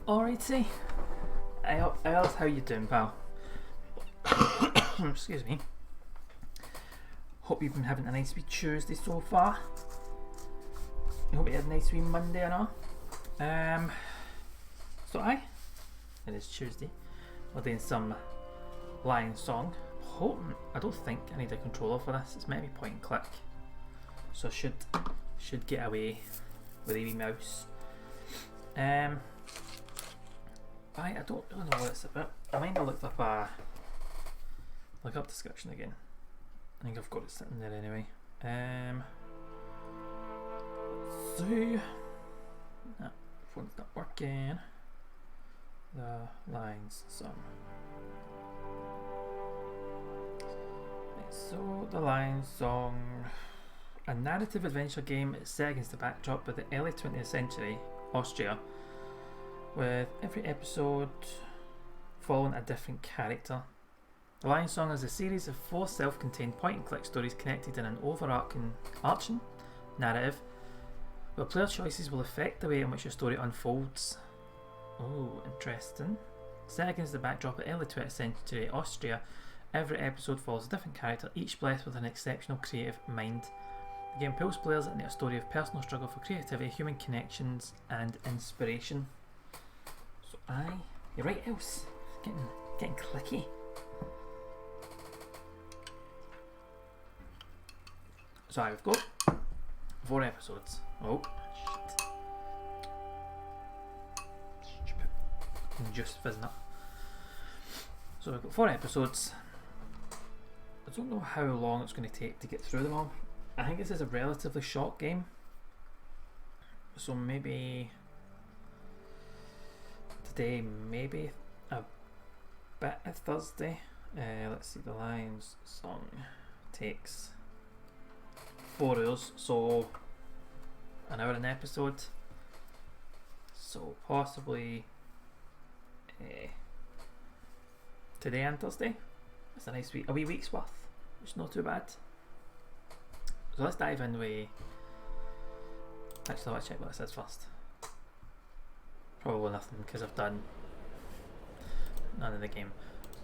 Alrighty. Else, how you doing, pal? Excuse me. Hope you've been having a nice wee Tuesday so far. I hope you had a nice wee Monday and all. It is Tuesday. We're doing some Lion Song. I don't think I need a controller for this. It's maybe point and click, so I should get away with a wee mouse. I don't really know what it's about. I might have looked up description again. I think I've got it sitting there anyway. Let's see. No, phone's not working. The Lions Song. So, the Lion Song, a narrative adventure game set against the backdrop of the early 20th century Austria, with every episode following a different character. The Lion Song is a series of 4 self-contained point-and-click stories connected in an overarching narrative, where player choices will affect the way in which your story unfolds. Oh, interesting. Set against the backdrop of early 20th century Austria, every episode follows a different character, each blessed with an exceptional creative mind. The game pulls players into a story of personal struggle for creativity, human connections, and inspiration. So you're right, Else. Getting clicky. So we've got 4 episodes. Oh, shit. I'm just fizzing up. So we've got 4 episodes. I don't know how long it's going to take to get through them all. I think this is a relatively short game. So maybe today, maybe a bit of Thursday. Let's see, the Lion's Song takes 4 hours, so an hour an episode. So possibly today and Thursday. It's a nice week, a wee week's worth. It's not too bad. So let's dive in with. Actually, let's check what it says first. Probably nothing because I've done none of the game.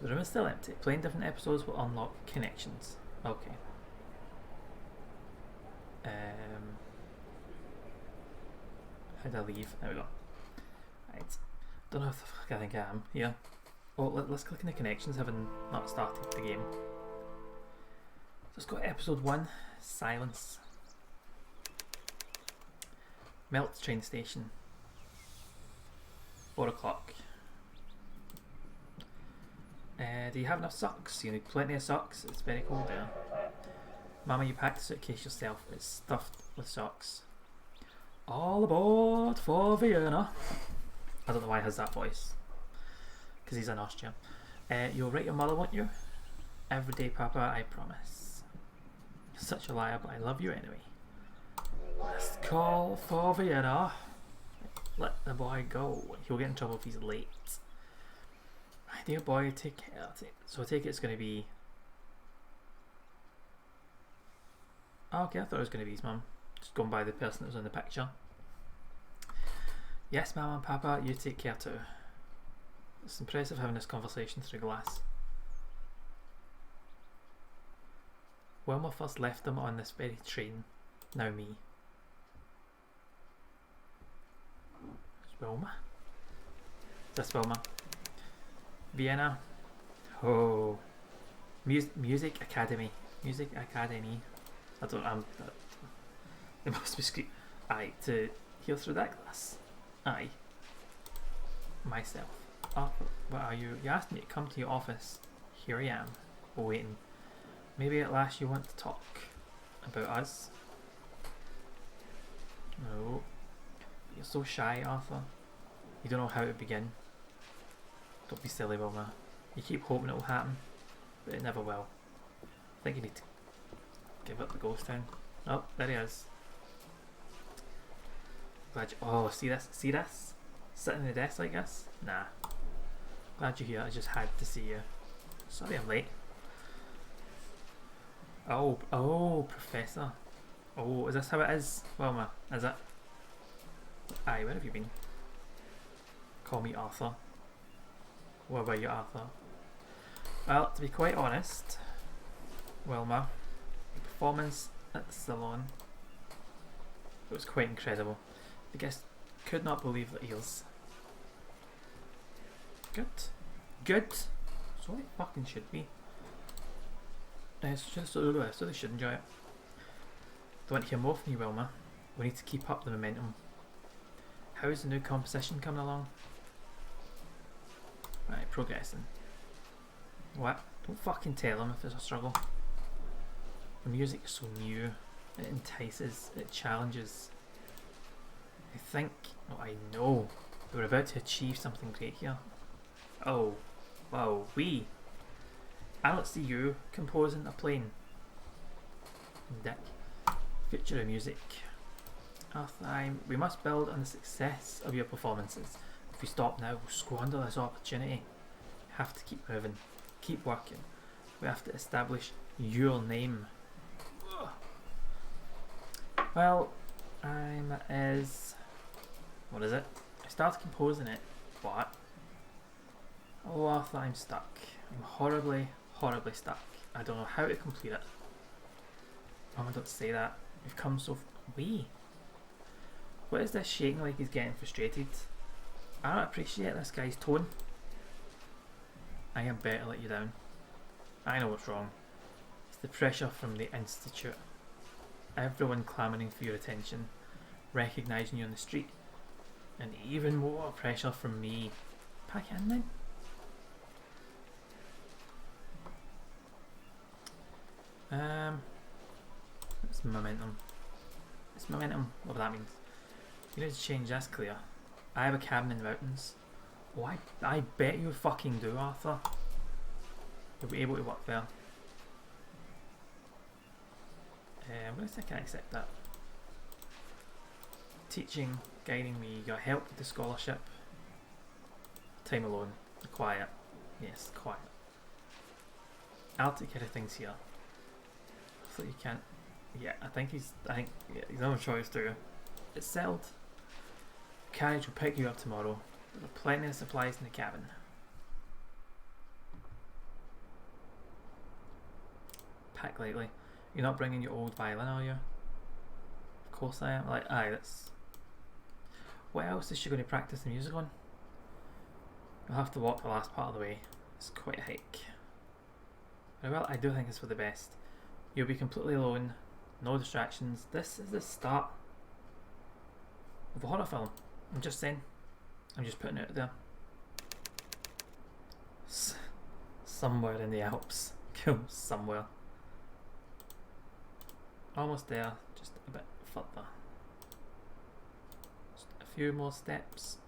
The room is still empty. Playing different episodes will unlock connections. Okay. How do I leave? There we go. Right. Don't know if the fuck I think I am here. Oh, let's click on the connections, having not started the game. So let's go to episode 1, Silence. Melt train station. 4 o'clock. Do you have enough socks? You need plenty of socks. It's very cold there. Mama, you packed the suitcase yourself. It's stuffed with socks. All aboard for Vienna. I don't know why he has that voice. Because he's an Austrian. You'll write your mother, won't you? Every day, Papa, I promise. You're such a liar, but I love you anyway. Let's call for Vienna. Let the boy go. He'll get in trouble if he's late. My dear boy, take care. So I take it it's going to be... Oh, okay, I thought it was going to be his mum. Just going by the person that was in the picture. Yes, Mama and Papa, you take care too. It's impressive having this conversation through glass. Wilma first left them on this very train. Now me. It's Wilma. Is this Wilma? Vienna. Oh. Music Academy. Music Academy. They must be screaming. Aye, to hear through that glass. Aye. Myself. Oh, what are you? You asked me to come to your office. Here I am, waiting. Maybe at last you want to talk about us. No. You're so shy, Arthur. You don't know how to begin. Don't be silly, Wilma. You keep hoping it will happen, but it never will. I think you need to give up the ghost town. Oh, there he is. Glad you. Oh, see this? See this? Sitting in the desk like this? Nah. Glad you're here. I just had to see you. Sorry I'm late. Oh, Professor. Oh, is this how it is? Wilma, is it? Aye, where have you been? Call me Arthur. What about you, Arthur? Well, to be quite honest, Wilma, the performance at the salon, it was quite incredible. The guests could not believe their ears. Good. Good. So it fucking should be. So they should enjoy it. They want to hear more from you, Wilma. We need to keep up the momentum. How's the new composition coming along? Right, progressing. What? Don't fucking tell them if there's a struggle. The music is so new. It entices. It challenges. I think, I know, we're about to achieve something great here. Oh, wow, I don't see you composing a plane. Dick. Future of music. Arthur, we must build on the success of your performances. If we stop now, we'll squander this opportunity. Have to keep moving, keep working. We have to establish your name. Well, what is it? I started composing it, but oh, Arthur, I'm stuck. I'm horribly, horribly stuck. I don't know how to complete it. Oh, I don't say that. We've come so wee. What is this shaking like he's getting frustrated? I don't appreciate this guy's tone. I am better let you down. I know what's wrong. It's the pressure from the Institute. Everyone clamouring for your attention, recognising you on the street, and even more pressure from me. Pack in then. It's momentum. It's momentum, whatever that means. You need to change this, clear. I have a cabin in the mountains. Oh, I bet you fucking do, Arthur. You'll be able to work there. I'm going to say I can accept that. Teaching, guiding me, your help with the scholarship. Time alone. Quiet. Yes, quiet. I'll take care of things here. I thought you can't. Yeah, I think he's no choice to. It's settled. Carriage will pick you up tomorrow. There are plenty of supplies in the cabin. Pack lightly. You're not bringing your old violin, are you? Of course I am. Like, aye, that's... What else is she going to practice the music on? You'll have to walk the last part of the way. It's quite a hike. Very well, I do think it's for the best. You'll be completely alone. No distractions. This is the start of a horror film. I'm just saying. I'm just putting it out there. Somewhere in the Alps. Cool, somewhere. Almost there, just a bit further. Just a few more steps.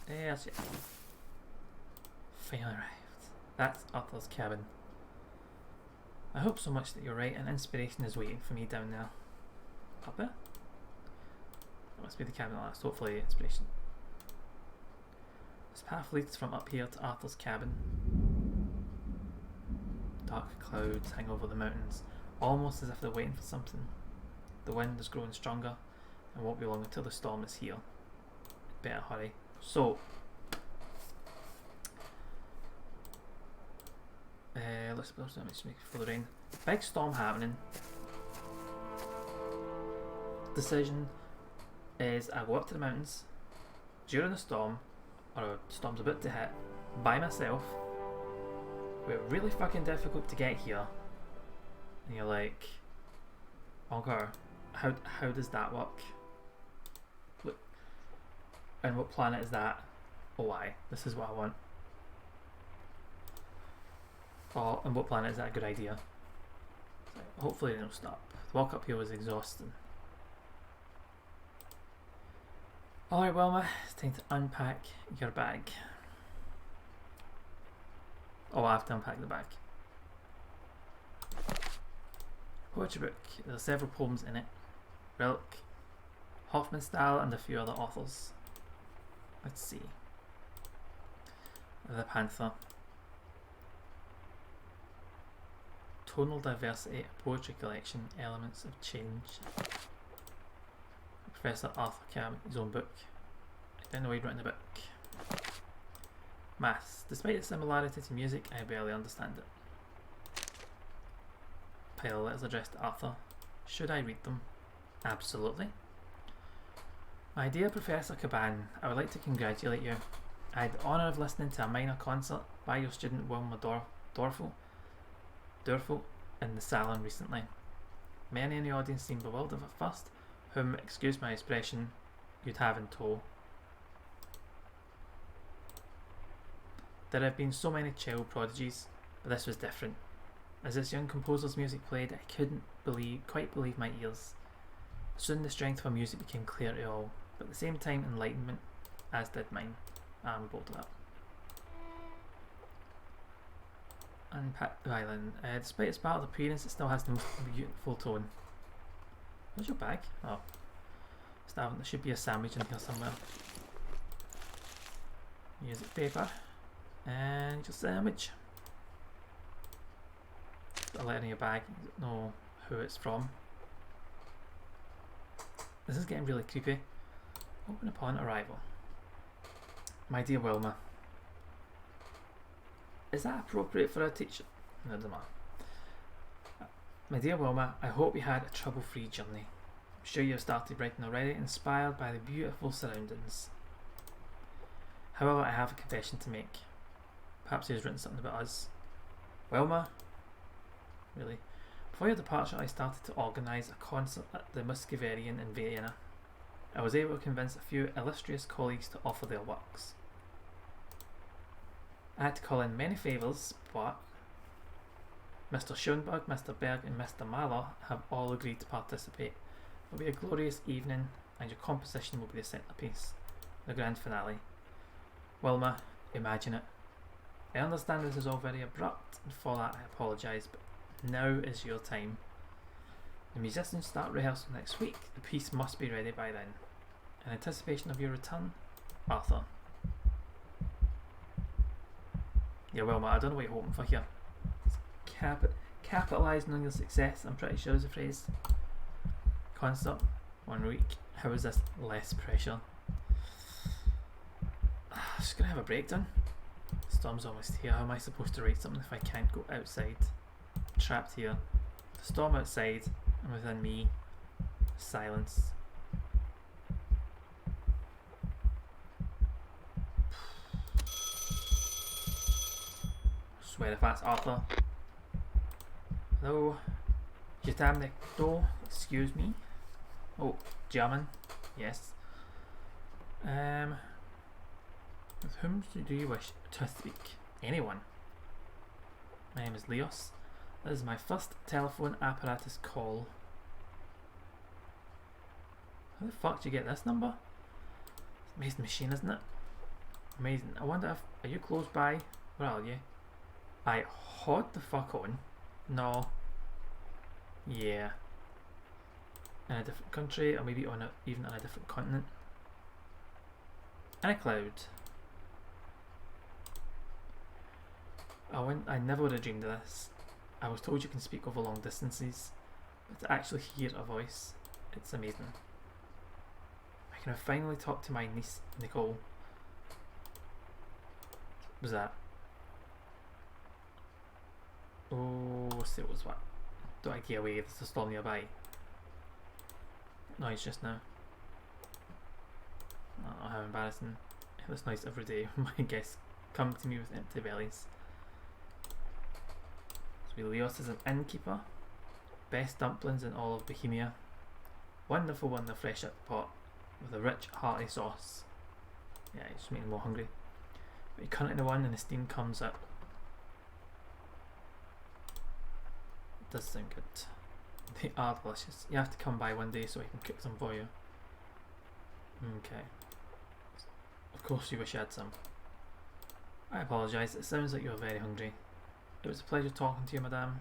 There's it. Finally arrived. That's Arthur's cabin. I hope so much that you're right and inspiration is waiting for me down there. Up there? That must be the cabin at last, hopefully inspiration. This path leads from up here to Arthur's cabin. Dark clouds hang over the mountains, almost as if they're waiting for something. The wind is growing stronger and won't be long until the storm is here. Better hurry. So, let's make it for the rain. Big storm happening. Decision is I go up to the mountains during the storm, or a storm's about to hit, by myself. We're really fucking difficult to get here. And you're like, okay, how does that work? What, and what planet is that? Oh, why? This is what I want. Oh, and what planet is that a good idea? Hopefully they don't stop. The walk up here was exhausting. Alright, Wilma, it's time to unpack your bag. Oh, I have to unpack the bag. Poetry book. There are several poems in it. Rilke, Hofmannsthal, and a few other authors. Let's see. The Panther. Tonal Diversity, a poetry collection, Elements of Change. Professor Arthur Cam, his own book. I didn't know he'd written a book. Maths. Despite its similarity to music, I barely understand it. Pile of letters addressed to Arthur. Should I read them? Absolutely. My dear Professor Caban, I would like to congratulate you. I had the honour of listening to a minor concert by your student Wilma Dorfel in the salon recently. Many in the audience seemed bewildered at first, whom, excuse my expression, you'd have in tow. There have been so many child prodigies, but this was different. As this young composer's music played, I couldn't quite believe my ears. Soon the strength of her music became clear to all, but at the same time enlightenment, as did mine. I'm bold of that. Unpacked violin. Despite its battered appearance, it still has the most beautiful tone. Where's your bag? Oh. There should be a sandwich in here somewhere. Music paper. And just a sandwich. A letter in your bag, you don't know who it's from. This is getting really creepy. Open upon arrival. My dear Wilma. Is that appropriate for a teacher? No, it doesn't matter. My dear Wilma, I hope you had a trouble-free journey. I'm sure you have started writing already, inspired by the beautiful surroundings. However, I have a confession to make. Perhaps he has written something about us. Wilma? Really? Before your departure, I started to organise a concert at the Muscovarian in Vienna. I was able to convince a few illustrious colleagues to offer their works. I had to call in many favours, but Mr. Schoenberg, Mr. Berg and Mr. Mahler have all agreed to participate. It will be a glorious evening and your composition will be the centrepiece, the grand finale. Wilma, imagine it. I understand this is all very abrupt and for that I apologise, but now is your time. The musicians start rehearsal next week. The piece must be ready by then. In anticipation of your return, Arthur. Yeah, Wilma, I don't know what you're hoping for here. Capitalising on your success, I'm pretty sure is the phrase. Concert, 1 week. How is this less pressure? I'm just gonna have a breakdown. Storm's almost here. How am I supposed to write something if I can't go outside? I'm trapped here. The storm outside and within me, silence. I swear if that's Arthur. Hello? Je t'aime do, excuse me. Oh, German, yes. With whom do you wish to speak? Anyone. My name is Leos. This is my first telephone apparatus call. How the fuck did you get this number? It's an amazing machine, isn't it? Amazing. I wonder if... Are you close by? Where are you? I hold the fuck on. No. Yeah. In a different country, or maybe even on a different continent. In a cloud. I never would have dreamed of this. I was told you can speak over long distances, but to actually hear a voice, it's amazing. I can finally talk to my niece, Nicole. What was that? Oh, so it was what? Don't I get away? There's a storm nearby. Noise just now. Oh, how embarrassing. I hear this noise every day. My guests come to me with empty bellies. So Leos is an innkeeper. Best dumplings in all of Bohemia. Wonderful when they're fresh out the pot with a rich hearty sauce. Yeah, it's just making me more hungry. But you cut into one and the steam comes out. It does sound good. They are delicious. You have to come by one day so I can cook them for you. Okay. Of course you wish you had some. I apologise, it sounds like you're very hungry. It was a pleasure talking to you, madame.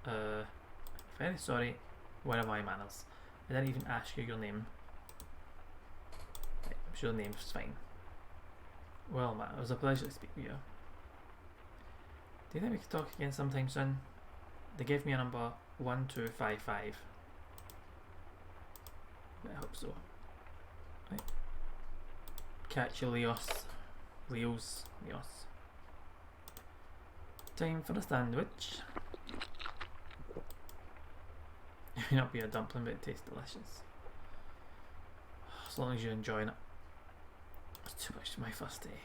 Very sorry. Where are my manners? I didn't even ask you your name. Right, I'm sure the name's fine. Well, Matt, it was a pleasure to speak with you. Do you think we could talk again sometime soon? They gave me a number 1255. I hope so. Right. Catch you, Leos. Leos. Time for a sandwich. It may not be a dumpling, but it tastes delicious. As long as you're enjoying it. It's too much for my first day.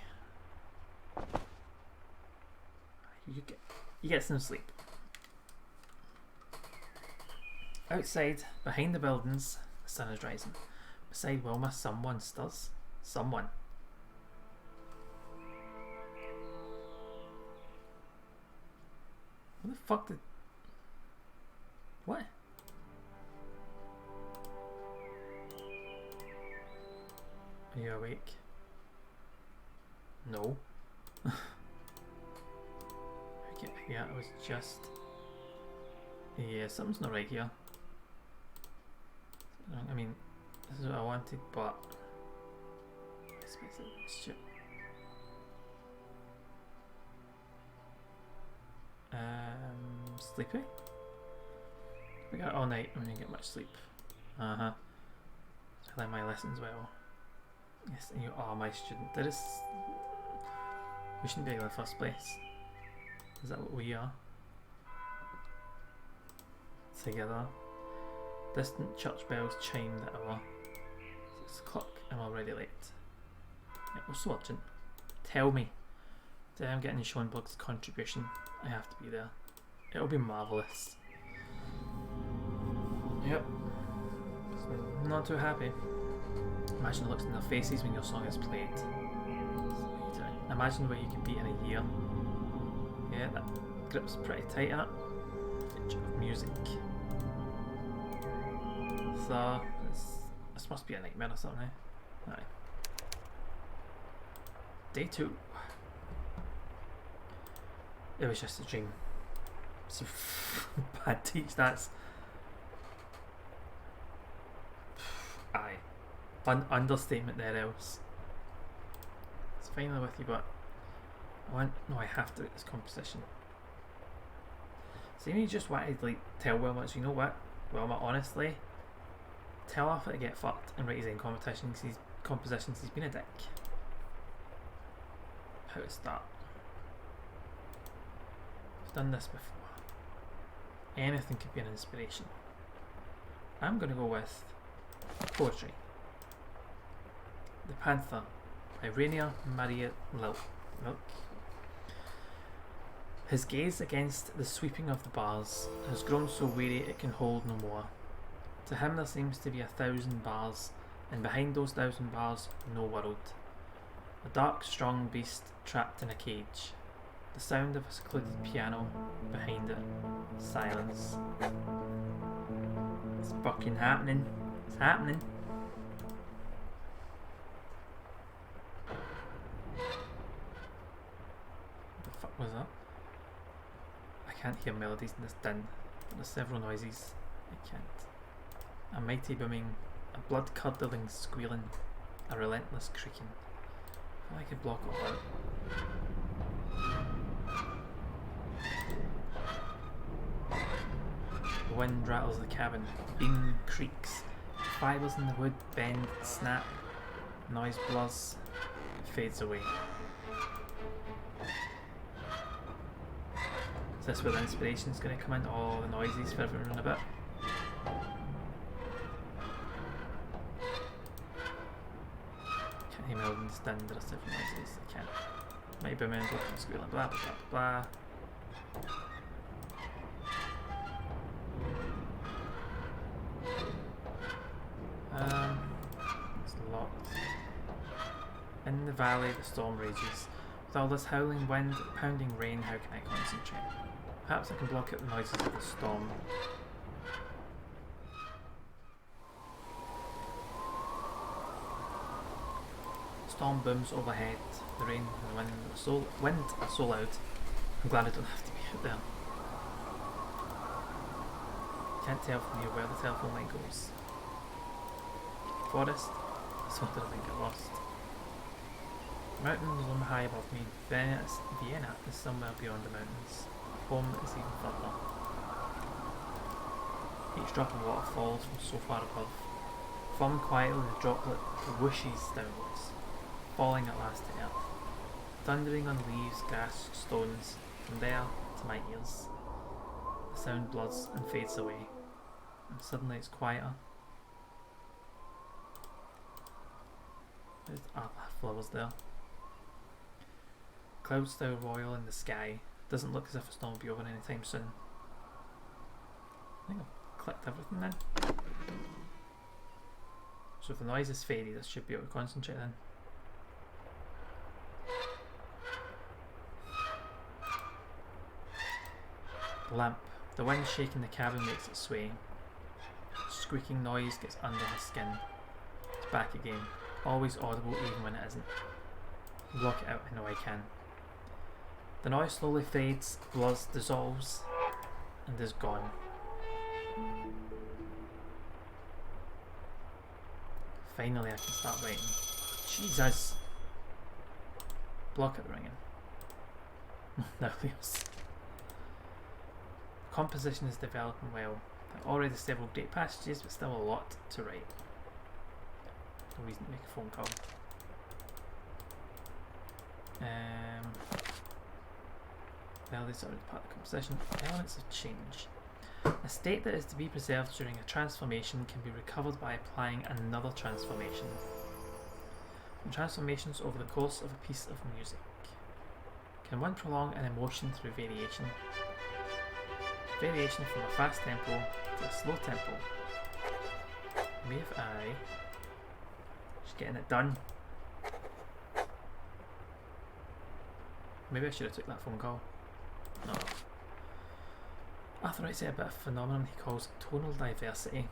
You get some sleep. Outside, behind the buildings, the sun is rising. Beside Wilma, someone stirs. Someone. What the fuck did... What? Are you awake? No. Okay, yeah, it was just... Yeah, something's not right here. I mean, this is what I wanted, but... I suppose it's shit. sleepy. We got all night and we didn't get much sleep. I learned my lessons well. Yes, and you are my student. We shouldn't be in the first place. Is that what we are? Together. Distant church bells chime the hour. 6 o'clock. I'm already late. It was so urgent. Tell me. Today I'm getting Schoenberg's contribution. I have to be there. It'll be marvellous. Yep. So not too happy. Imagine the looks in their faces when your song is played. Imagine where you could be in a year. Yeah, that grip's pretty tight, up. Future of music. So, this must be a nightmare or something, eh? Aye. Day 2. It was just a dream. So bad teach, that's... Aye. Understatement there, else. It's finally with you, but I have to get this composition. So you just wanted to tell Wilmot, you know what, Wilmot, honestly, tell Arthur to get fucked and write his own compositions. He's been a dick. How to start? I've done this before. Anything could be an inspiration. I'm gonna go with poetry. The Panther by Rainier Maria Milk. His gaze against the sweeping of the bars has grown so weary it can hold no more. To him there seems to be 1,000 bars, and behind those 1,000 bars no world. A dark strong beast trapped in a cage. The sound of a secluded piano, behind it, silence. It's fucking happening. It's happening. What the fuck was that? I can't hear melodies in this din, but there's several noises. I can't. A mighty booming, a blood-curdling squealing, a relentless creaking. I feel like I could block all out. The wind rattles the cabin, the beam creaks, fibres in the wood bend, snap, noise blurs, fades away. Is this where the inspiration's going to come in? All the noises for everyone in a bit. Can't hear melodies down, there are different noises. I can't. Might be mental, squealing, blah blah blah blah. It's locked. In the valley, the storm rages. With all this howling wind, pounding rain, how can I concentrate? Perhaps I can block out the noises of the storm. Storm booms overhead. The rain and the wind are so loud. I'm glad I don't have to be out there. Can't tell from here where the telephone line goes. Forest? That's what did I think I lost. Mountains loom high above me. Vienna is somewhere beyond the mountains. Home is even further. Each drop of water falls from so far above. Falling quietly, the droplet whooshes downwards, falling at last to earth. Thundering on leaves, grass, stones, from there to my ears. The sound blurs and fades away, and suddenly it's quieter. There's flowers there. Clouds still royal in the sky. Doesn't look as if a storm will be over anytime soon. I think I've clicked everything then. So if the noise is faded, I should be able to concentrate then. The lamp. The wind shaking the cabin makes it sway. Squeaking noise gets under her skin. It's back again. Always audible even when it isn't. Block it out, I know I can. The noise slowly fades, blurs, dissolves, and is gone. Finally I can start writing. Jesus! Block it ringing. Now there's... Composition is developing well. There are already several great passages, but still a lot to write. No reason to make a phone call. Well, these are part of the composition. Elements of change. A state that is to be preserved during a transformation can be recovered by applying another transformation. Transformations over the course of a piece of music. Can one prolong an emotion through variation? Variation from a fast tempo to a slow tempo. Maybe if I just getting it done. Maybe I should have took that phone call. No. Arthur writes about a phenomenon he calls tonal diversity.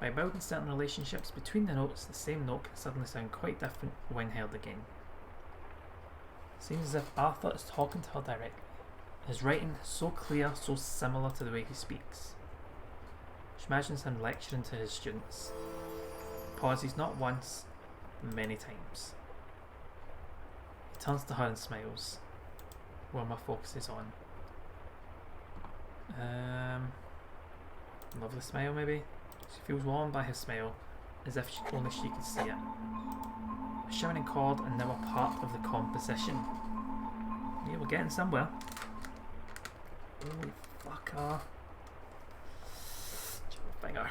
By building certain relationships between the notes, the same note can suddenly sound quite different when heard again. It seems as if Arthur is talking to her directly. His writing is so clear, so similar to the way he speaks. She imagines him lecturing to his students. Pauses not once, but many times. He turns to her and smiles. Wilma focuses on. Lovely smile, maybe. She feels warmed by his smile, as if only she could see it. A shimmering chord and now a part of the composition. Yeah, we're getting somewhere. Holy fucker. Finger.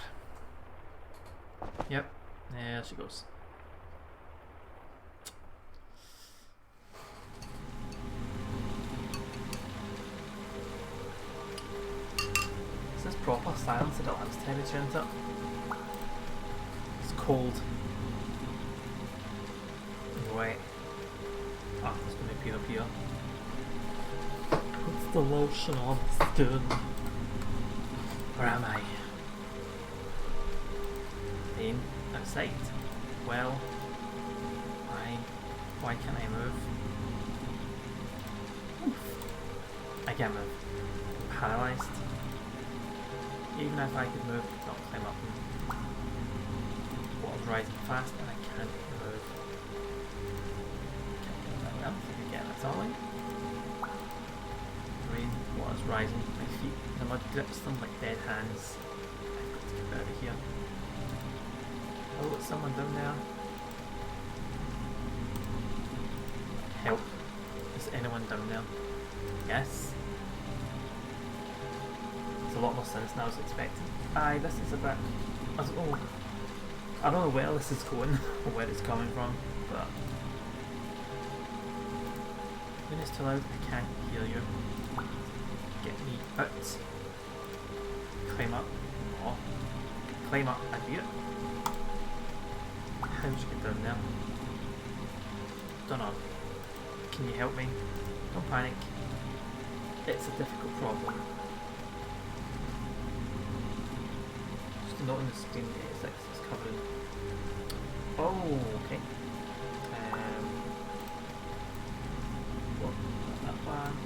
Yep, there she goes. Is this proper silence? I don't have to temperature into it. It's cold. And wet. Ah, it's going to appear up here. What's the lotion on? Dude. Where am I? In outside. Well, why can't I move? Oof. I can't move. I'm paralysed. Even if I could move, not climb up. Water's rising fast and I can't move. Can't get that well. I can get that all in. Rain, water's rising. My feet, the mud grips them like dead hands. I've got to get out of here. Oh, it's someone down there. Help. Is anyone down there? Yes. It's a lot more sense than I was expecting. Aye, this is a bit... I don't know where this is going or where it's coming from, but... When it's too loud, I can't hear you. Get me out. Climb up. Oh. Climb up. I beat it. How did you get down there? Don't know. Can you help me? Don't panic. It's a difficult problem. Just a note on the screen, 86 is covering. Oh, okay. What? That one.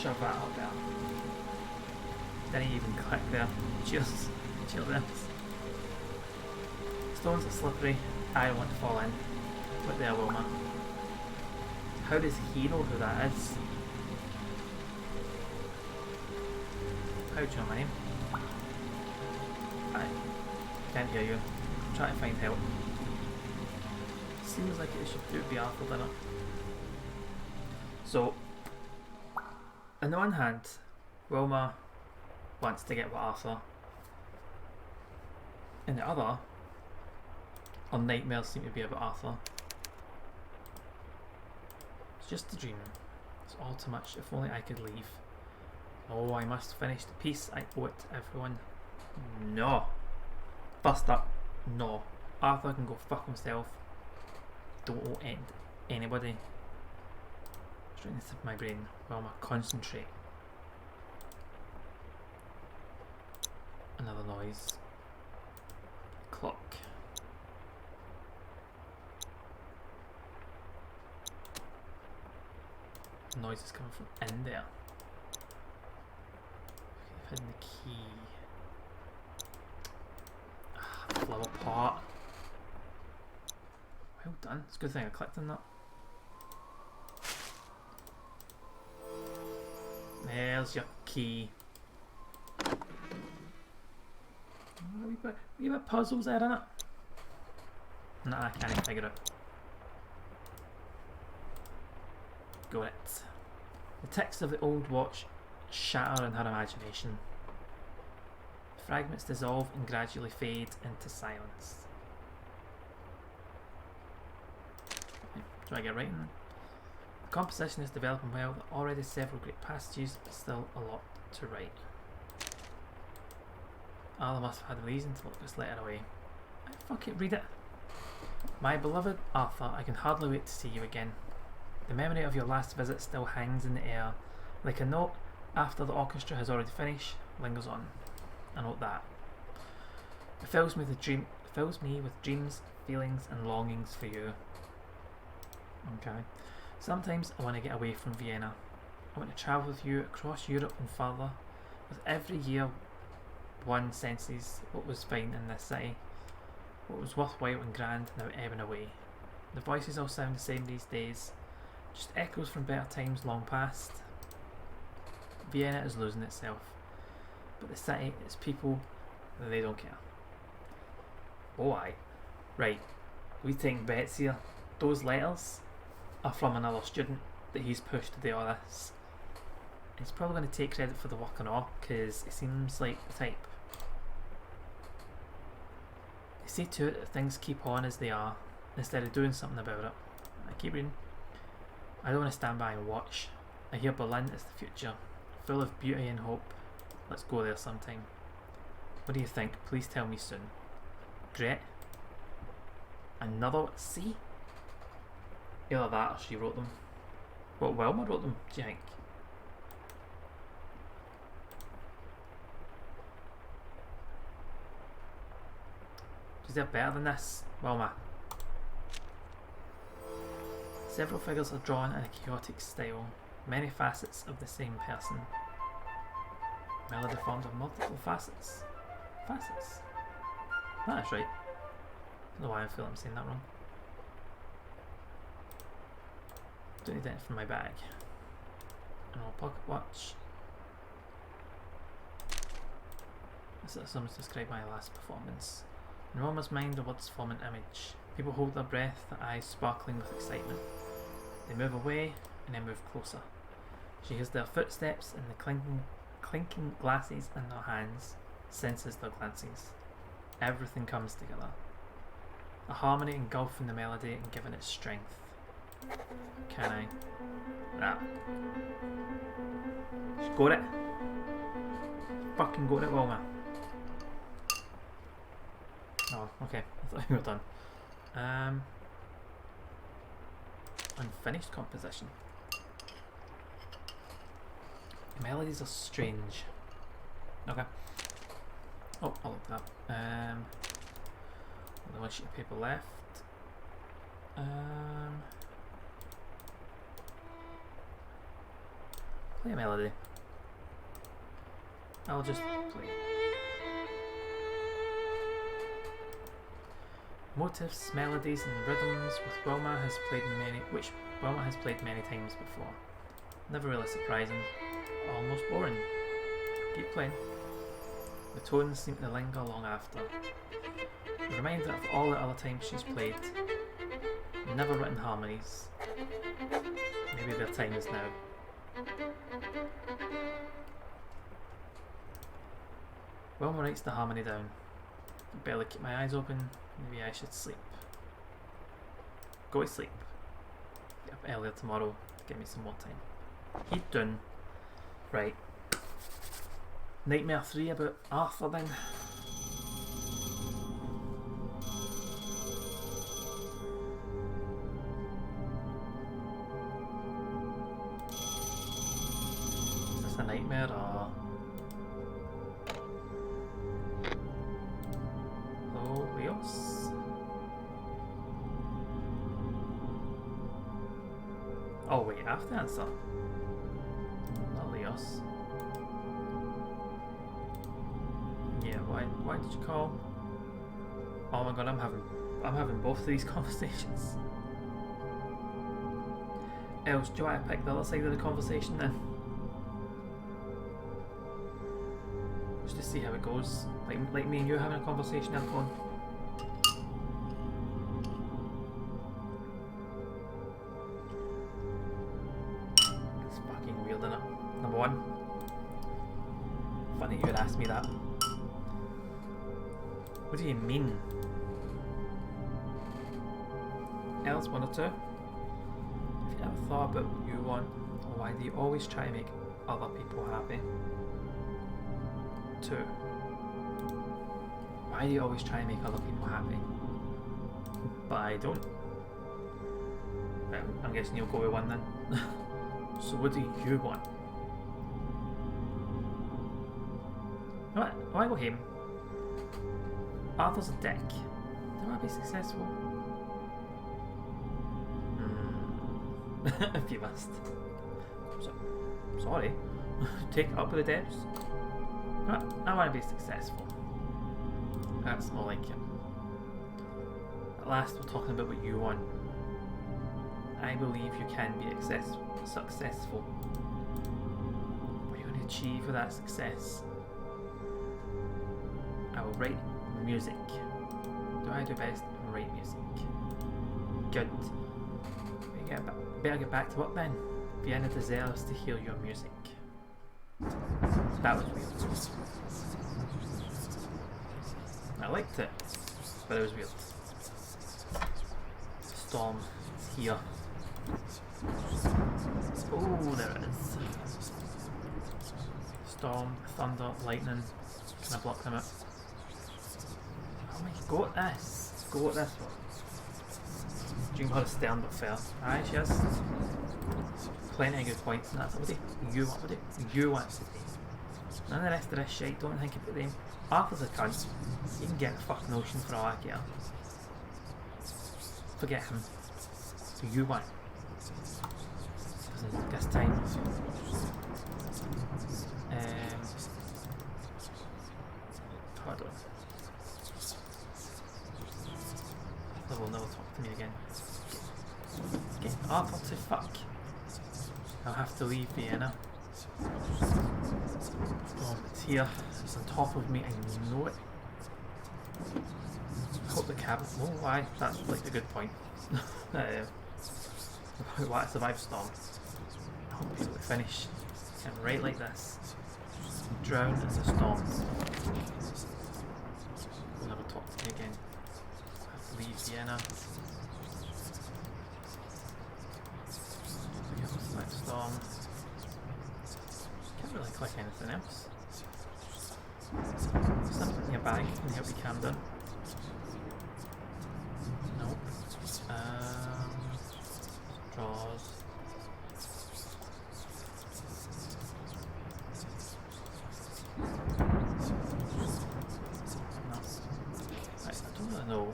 Shove that up there. Didn't even click there. Cheers. Cheers there. Stones are slippery. I don't want to fall in. But there, Wilma. How does he know who that is? How do you know my name? I can't hear you. I'm trying to find help. Seems like it should be Arthur, doesn't it? So, on the one hand, Wilma wants to get with Arthur. In the other, her nightmares seem to be about Arthur. It's just a dream. It's all too much. If only I could leave. Oh, I must finish the piece. I owe it to everyone. No. First up, no. Arthur can go fuck himself. Don't owe anybody. Straight in the tip of my brain. Wilma, concentrate. Another noise. Clock. Noise is coming from in there. Okay, hidden the key. Flower pot. Well done. It's a good thing I clicked on that. There's your key. A wee bit puzzles there, innit? Nah, I can't even figure it. Got it. The ticks of the old watch shatter in her imagination. Fragments dissolve and gradually fade into silence. Do I get right in there? The composition is developing well. There are already several great passages, but still a lot to write. Arthur must have had a reason to lock this letter away. Fuck it, read it. My beloved Arthur, I can hardly wait to see you again. The memory of your last visit still hangs in the air, like a note after the orchestra has already finished, lingers on. I note that. It fills me with dreams, feelings and longings for you. Okay. Sometimes I want to get away from Vienna. I want to travel with you across Europe and further. With every year one senses what was fine in this city, what was worthwhile and grand now ebbing away. The voices all sound the same these days, just echoes from better times long past. Vienna is losing itself, but the city, its people, they don't care. Oh aye. Right, we taking bets here. Those letters are from another student that he's pushed to do all this. He's probably going to take credit for the work and all, because it seems like the type. They see to it that things keep on as they are, instead of doing something about it. I keep reading. I don't want to stand by and watch. I hear Berlin is the future, full of beauty and hope. Let's go there sometime. What do you think? Please tell me soon. Great. Another. See? Either that or she wrote them. Well, Wilma wrote them, do you think? Is there better than this? Wilma. Several figures are drawn in a chaotic style, many facets of the same person. Melody formed of multiple facets. Facets? That is right. I don't know why I feel I'm saying that wrong. Don't need anything from my bag. An old pocket watch. This is something to describe my last performance. In Wilma's mind, the words form an image. People hold their breath, their eyes sparkling with excitement. They move away and then move closer. She hears their footsteps and the clinking glasses in their hands, senses their glances. Everything comes together. A harmony engulfing the melody and giving it strength. Can I? Nah. She's got it. Fucking got it, Wilma. Oh, okay. I thought we were done. Unfinished composition. The melodies are strange. Okay. Oh, I'll look that up. Only one sheet of paper left. Play a melody. I'll just play. Motifs, melodies and rhythms which Wilma has played many times before. Never really surprising, almost boring. Keep playing. The tones seem to linger long after. A reminder of all the other times she's played. Never written harmonies. Maybe their time is now. Wilma writes the harmony down. I barely keep my eyes open. Maybe I should sleep. Go to sleep. Get up earlier tomorrow to give me some more time. Heat done. Right. Nightmare 3 about Arthur then. Is this a nightmare or... Hello, Leos? Oh wait, I have to answer. Not Leos. Yeah, why did you call? Oh my god, I'm having both of these conversations. Els, do you want to pick the other side of the conversation then? just to see how it goes. Like me and you having a conversation on the phone. It's fucking weird, isn't it? Number one. Funny you would ask me that. What do you mean? Else, one or two? Have you ever thought about what you want, or why do you always try to make other people happy? 2. Why do you always try to make other people happy? But I don't. Well, I'm guessing you'll go with 1 then. So what do you want? What? Why go home? Arthur's a dick. Do I be successful? If you must. Sorry. Take it up with the devs. I want to be successful. That's more like it. At last we're talking about what you want. I believe you can be successful. What are you going to achieve with that success? I will write music. Do I do best and write music? Good. Better get back to work then. Vienna deserves to hear your music. That was weird. I liked it, but it was weird. Storm is here. Oh, there it is. Storm, thunder, lightning. Can I block them out? Oh my, go at this. Go at this one. June got a stern but fair. Aye, she has plenty of good points, and that's what you want to do. You want to do. None of the rest of this shit, don't think about them. Arthur's a cunt. You can get a fucking notion for all I care. Forget him. Do you want? This time. Hold on. They will never talk to me again. Get Arthur to fuck. I'll have to leave Vienna. Oh, it's here. It's on top of me. I know it. I hope the cabin. Oh, why? That's like a good point. Why survive storm? I hope people finish and right like this. Drown in the storm. Will never talk to me again. I have to leave Vienna. Select storm. Can't really click anything else. Something in your bag can help you calm down. Nope. Straws. No. Right, I don't really know.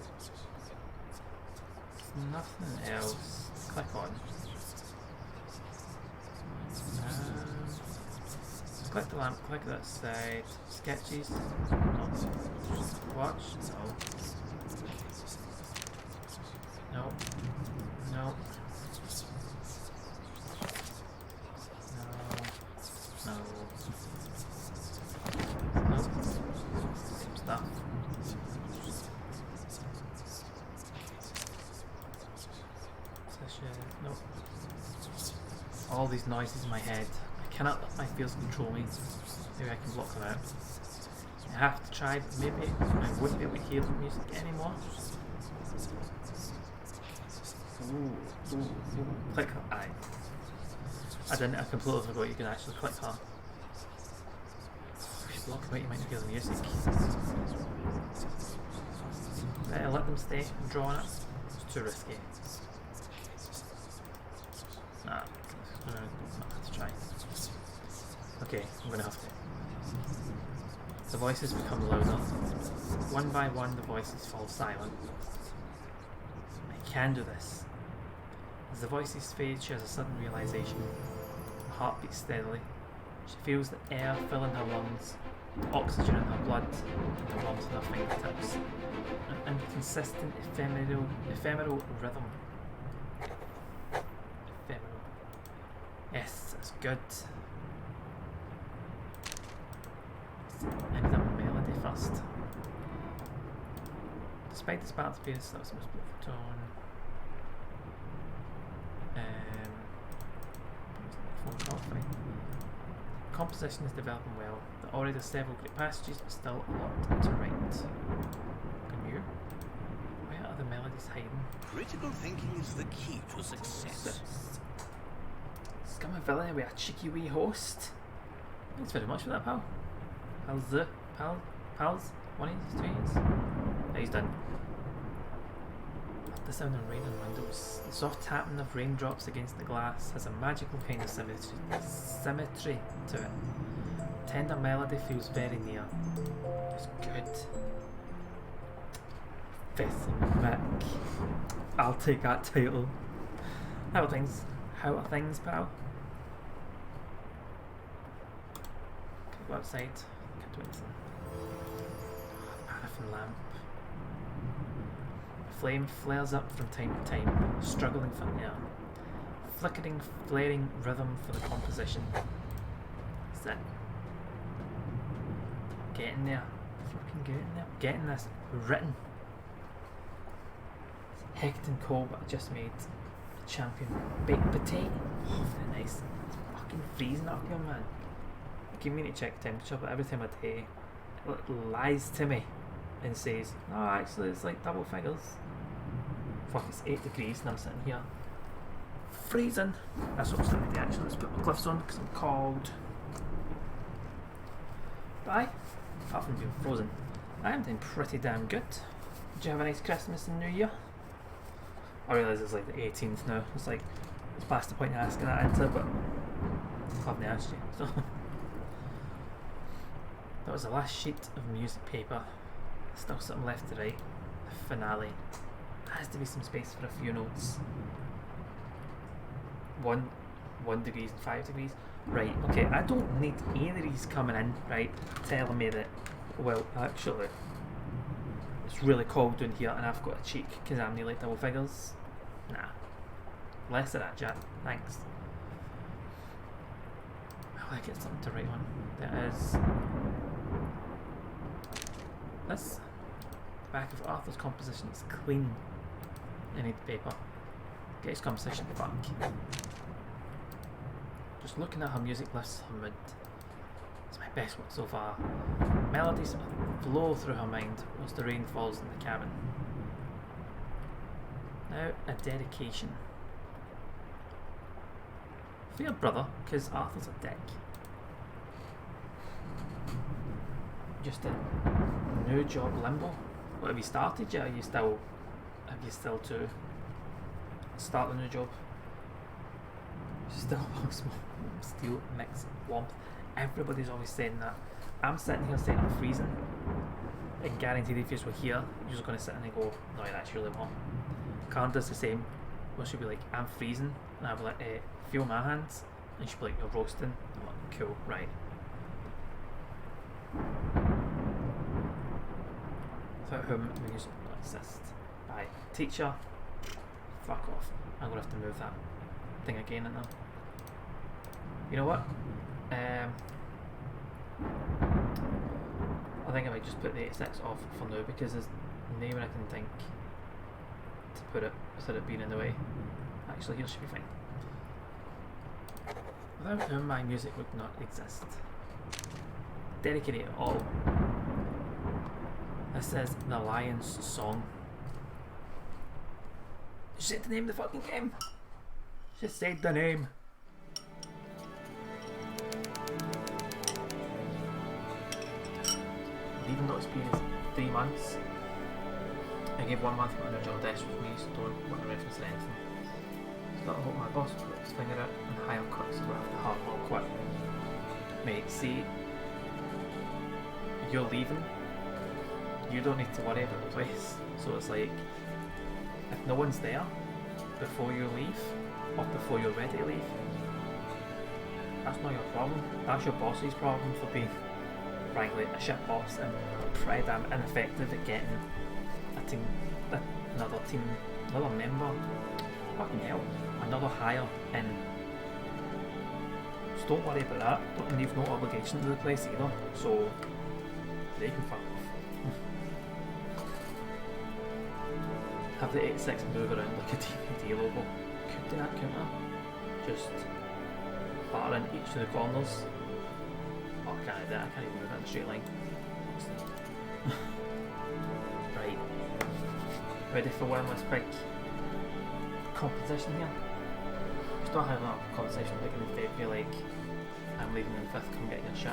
There's nothing else. Click on. Click the lamp, click that side. Sketches. No. Watch. No. No. No. No. No. No. Same stuff. Session. No. All these noises in my head. I cannot let my fears control me. Maybe I can block them out. I have to try, but maybe I wouldn't be able to hear the music anymore. Ooh, ooh, ooh. Click her. Aye. I completely forgot you could actually click her. If you block them out, you might not hear the music. Better let them stay and draw on it. It's too risky. Nah, I'm not have to try. Okay, I'm gonna have to. The voices become louder. One by one, the voices fall silent. I can do this. As the voices fade, she has a sudden realization. Her heart beats steadily. She feels the air filling her lungs, the oxygen in her blood, and the warmth in her fingertips. An inconsistent, ephemeral rhythm. Ephemeral. Yes, that's good. And Despite this battle appearance, that was the most beautiful tone. Composition is developing well. There already are several great passages, but still a lot to write. Can you? Where are the melodies hiding? Critical thinking is the key to success. Scum of villainy with a cheeky wee host. Thanks very much for that, pal. Pals? 1 8 2 8. Yeah, he's done. The sound of rain on windows. The soft tapping of raindrops against the glass has a magical kind of symmetry to it. Tender melody feels very near. It's good. Fifth Mick. I'll take that title. How are things? How are things, pal? Okay, go outside. Can't do anything. Paraffin lamp. Flame flares up from time to time, struggling for air. Flickering, flaring rhythm for the composition. That's it. Getting there. Fucking getting there. Getting this written. It's hectic and cold, but I just made the champion baked potato. Oh, very nice. It's fucking freezing up here, man. I keep meaning to check temperature, but every time I do, it lies to me and says, no, actually it's like double figures. Fuck, it's 8 degrees and I'm sitting here freezing. That's what I'm starting to do actually. Let's put my gloves on because I'm cold. But aye, apart from being frozen, I am doing pretty damn good. Did you have a nice Christmas and New Year? I realise it's like the 18th now. It's like, it's past the point of asking that answer, but I haven't asked you, so. That was the last sheet of music paper. Still something left to write. The finale. There has to be some space for a few notes. 1 degrees and 5 degrees. Right, okay, I don't need either of these coming in, right, telling me that, well, actually, it's really cold down here and I've got a cheek because I'm nearly double figures. Nah. Less of that, Jack. Thanks. Oh, I get something to write on. There is this. The back of Arthur's composition is clean. I need the paper. Get his composition back. Just looking at her music lifts her mood. It's my best one so far. Melodies flow through her mind whilst the rain falls in the cabin. Now a dedication. For your brother, because Arthur's a dick. Just a new job limbo. What, have you started yet? Have you still to start the new job? Still steel mix warmth. Everybody's always saying that. I'm sitting here saying I'm freezing. I guarantee if you were here, you're just going to sit and go, no, that's really warm. Karen does the same. Well, she'll be like, I'm freezing. And I'll be like, feel my hands. And she'll be like, you're roasting. I'm like, cool, right. Without whom the music will not exist. Bye. Teacher, fuck off. I'm going to have to move that thing again in there. You know what? I think I might just put the 86 off for now because there's nowhere I can think to put it without it being in the way. Actually, here should be fine. Without whom my music would not exist. Dedicate it all. This is the Lion's Song. Just said the name of the fucking game. Just said the name. Leaving notice period is 3 months. I gave 1 month for my job desk with me, so don't want to reference anything. So I hope my boss will put his finger out and hire cuts will have to hard work quick. Mate, see, you're leaving, you don't need to worry about the place. So it's like, if no one's there before you leave, or before you're ready to leave, that's not your problem. That's your boss's problem for being, frankly, a shit boss and pretty damn ineffective at getting a team, another member, fucking hell, another hire in. So don't worry about that. And you've no obligation to the place either, so they can fuck off. Have the 86 move around like a DVD logo. Could do that, couldn't I? Just battering each of the corners. Oh, I can't do that. I can't even move it in a straight line. Right. Ready for one last big composition here. We still have a conversation like in the February, like I'm leaving in 5th, come get your shit.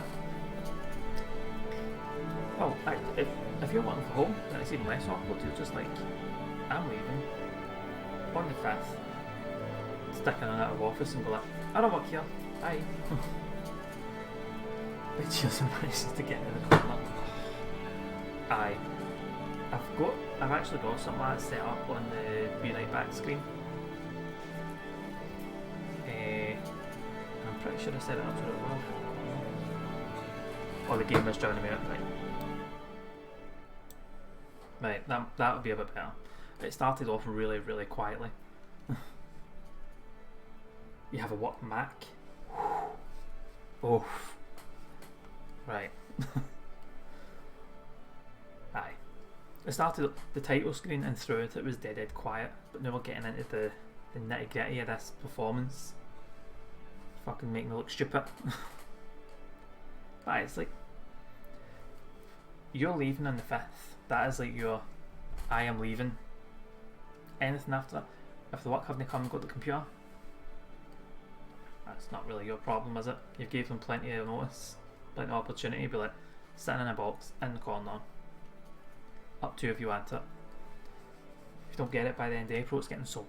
Oh, if you're working from home, then it's even less awkward. You're just like, I'm leaving on the 5th, stick in and out of office and go like, I don't work here, bye. But just manages to get in the corner. Aye. I've actually got something like that set up on the Be Right Back screen. I'm pretty sure I set it up so it will. Oh, the game is drowning me out, right. Right, that would be a bit better. It started off really, really quietly. You have a what, Mac? Oh. Right. Aye. It started the title screen and through it was dead quiet, but now we're getting into the nitty gritty of this performance. Fucking making me look stupid. But it's like, you're leaving on the 5th. That is like your, I am leaving. Anything after that, if the work haven't come and got the computer, that's not really your problem, is it? You gave them plenty of notice, plenty of opportunity to be like, sitting in a box, in the corner. Up to you if you want it. If you don't get it by the end of April, it's getting sold.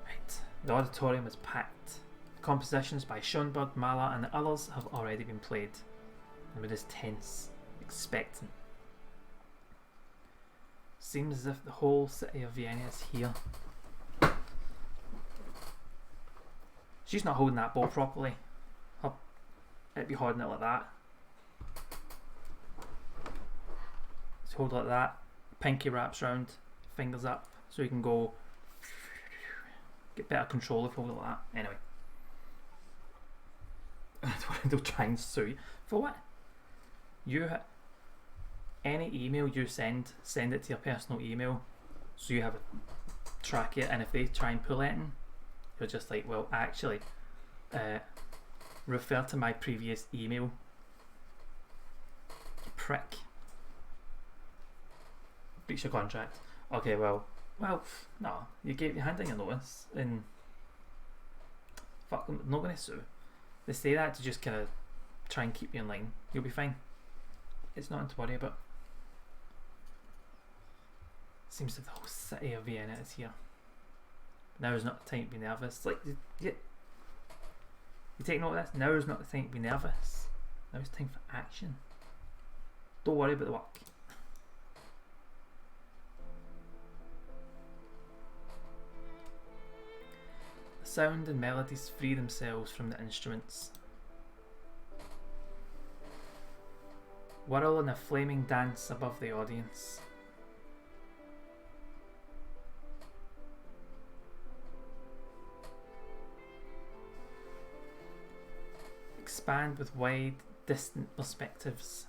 Right. The auditorium is packed. The compositions by Schoenberg, Mahler and the others have already been played. And we're just tense, expectant. Seems as if the whole city of Vienna is here. She's not holding that bow properly. It'd be holding it like that. So hold it like that. Pinky wraps round, fingers up, so you can go get better control if you hold it like that. Anyway. They'll try and sue you. For what? Any email you send it to your personal email, so you have a track it, and if they try and pull it in, you're just like, well, actually, refer to my previous email. You prick. Breach your contract. Okay, well, no, you handed in your notice, and fuck them, not gonna sue. They say that to just kind of try and keep you in line. You'll be fine. It's nothing to worry about. Seems that the whole city of Vienna is here. Now is not the time to be nervous. Like, you take note of this. Now is not the time to be nervous. Now it's time for action. Don't worry about the work. The sound and melodies free themselves from the instruments. Whirl in a flaming dance above the audience. Expand with wide, distant perspectives.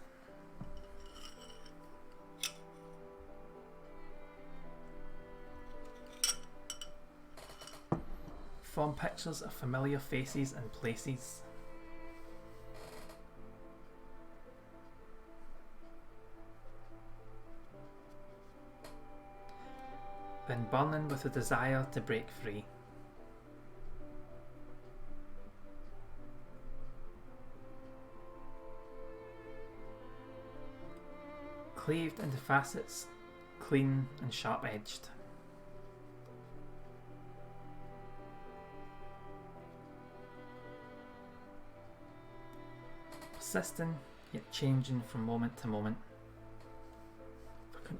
Form pictures of familiar faces and places. Then burning with a desire to break free. Cleaved into facets, clean and sharp-edged. Persisting, yet changing from moment to moment. Fucking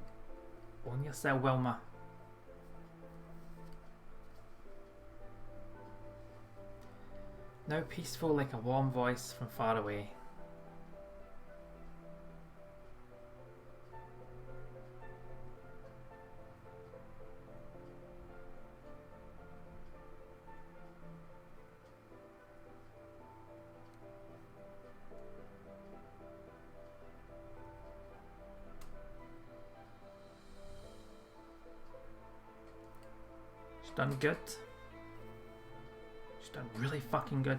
own yourself, Wilma. Now peaceful like a warm voice from far away. done good. She's done really fucking good.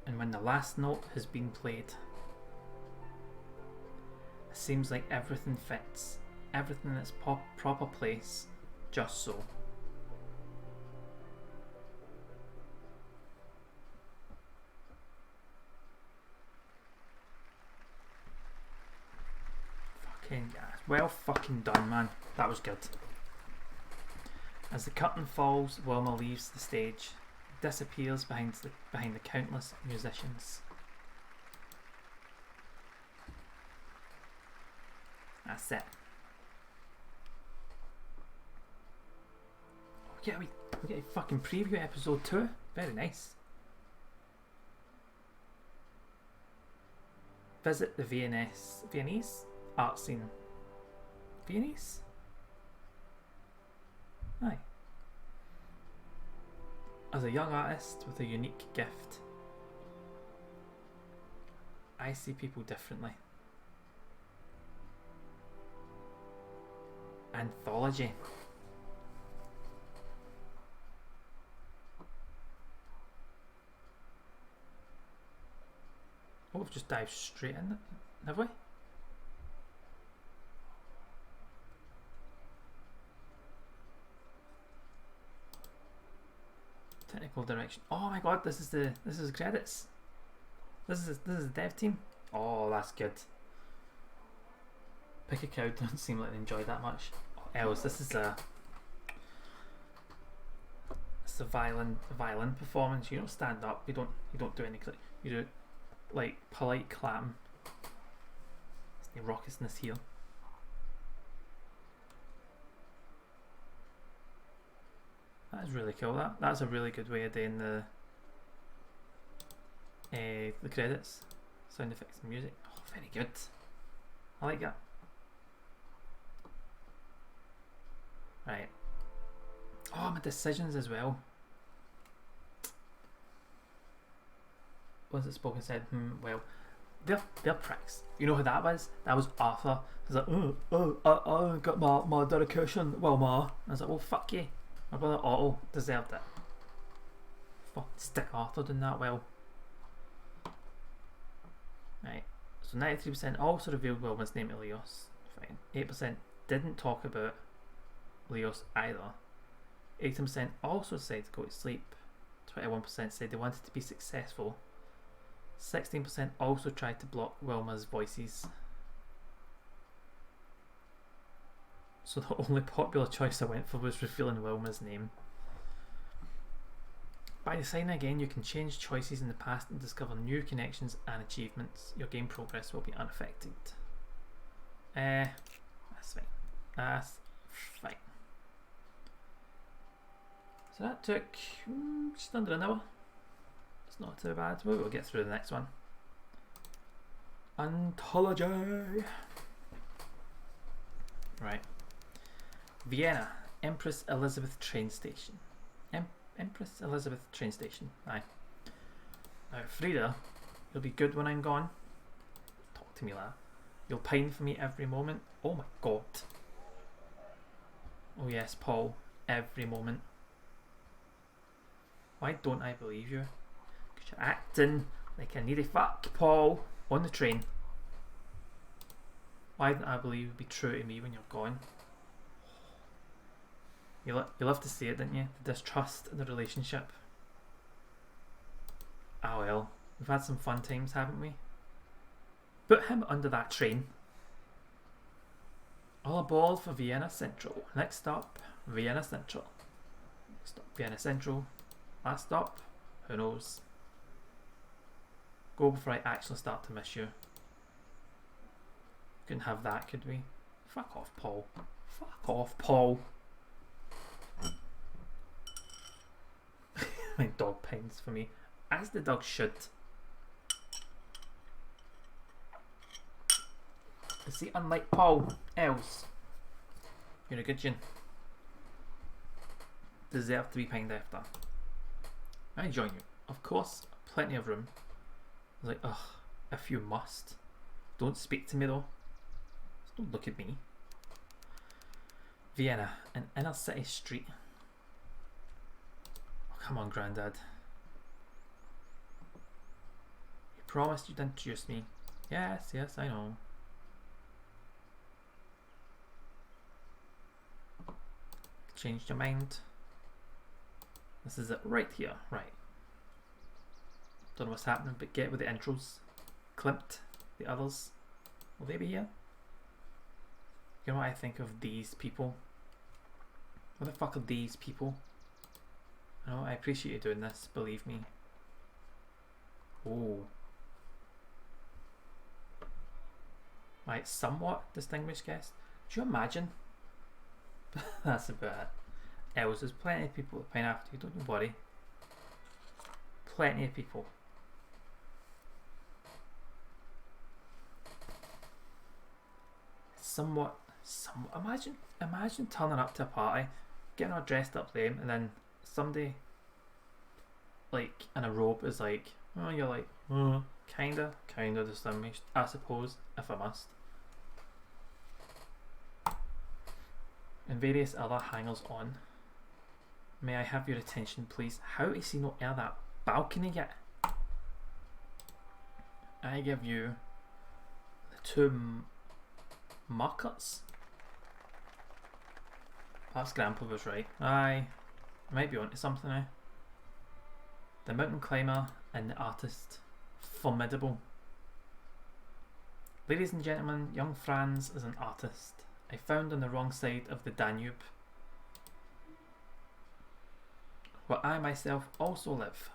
And when the last note has been played, it seems like everything fits. Everything in its proper place, just so. Fucking yes. Well fucking done, man. That was good. As the curtain falls, Wilma leaves the stage, disappears behind the countless musicians. That's it. We get a fucking preview episode 2. Very nice. Visit the Viennese art scene. Viennese? Aye. As a young artist with a unique gift, I see people differently. Anthology. Oh, we've just dived straight in it, have we? Technical direction. Oh my god, this is credits. This is the dev team. Oh, that's good. Pick a Cow doesn't seem like they enjoy that much. Oh, else, this is a violin performance. You don't stand up. You don't do any. You do like polite clam. There's no raucousness here. That is really cool. That's a really good way of doing the credits, sound effects and music. Oh, very good. I like that. Right. Oh, my decisions as well. Once it's spoken, said, well, they're pricks. You know who that was? That was Arthur. He's like, I got my dedication, well, ma. I was like, well, fuck you. My brother Otto deserved it. Fuck, stick Arthur doing that well. Right, so 93% also revealed Wilma's name to Leos. Fine. 8% didn't talk about Leos either. 18% also decided to go to sleep. 21% said they wanted to be successful. 16% also tried to block Wilma's voices. So the only popular choice I went for was revealing Wilma's name. By deciding again, you can change choices in the past and discover new connections and achievements. Your game progress will be unaffected. That's fine. That's fine. So that took just under an hour. It's not too bad. We'll get through the next one. Anthology. Right. Vienna, Empress Elizabeth train station. Empress Elizabeth train station. Aye. Now, Frida, you'll be good when I'm gone. Talk to me, lad. You'll pine for me every moment. Oh my god. Oh yes, Paul. Every moment. Why don't I believe you? Because you're acting like a needy fuck, Paul, on the train. Why didn't I believe you'd be true to me when you're gone? You love to see it, didn't you? The distrust in the relationship. Ah well, we've had some fun times, haven't we? Put him under that train. All aboard for Vienna Central. Next stop, Vienna Central. Next stop, Vienna Central. Last stop, who knows? Go before I actually start to miss you. Couldn't have that, could we? Fuck off, Paul. Fuck off, Paul. My dog pines for me, as the dog should. You see, unlike Paul, else, you're a good gin. Deserve to be pined after. I join you. Of course, plenty of room. was like, ugh, if you must. Don't speak to me though. Just don't look at me. Vienna, an inner city street. Oh, come on, Grandad. You promised you'd introduce me. Yes, yes, I know. Changed your mind. This is it right here, right. Don't know what's happening, but get with the intros. Klimt, the others. Will they be here? You know what I think of these people? What the fuck are these people? I know, I appreciate you doing this, believe me. Oh. Right, somewhat distinguished guest. Do you imagine? That's about it. Else, there's plenty of people that pine after you, don't you worry. Plenty of people. Somewhat, imagine turning up to a party, getting all dressed up lame, and then somebody like in a robe is like, oh, you're like, kinda distinguished, I suppose, if I must. And various other hangers on. May I have your attention, please? How is he not air that balcony yet? I give you the two markers. Perhaps Grandpa was right. I might be onto something now. The mountain climber and the artist. Formidable. Ladies and gentlemen, young Franz is an artist. I found on the wrong side of the Danube, where I myself also live.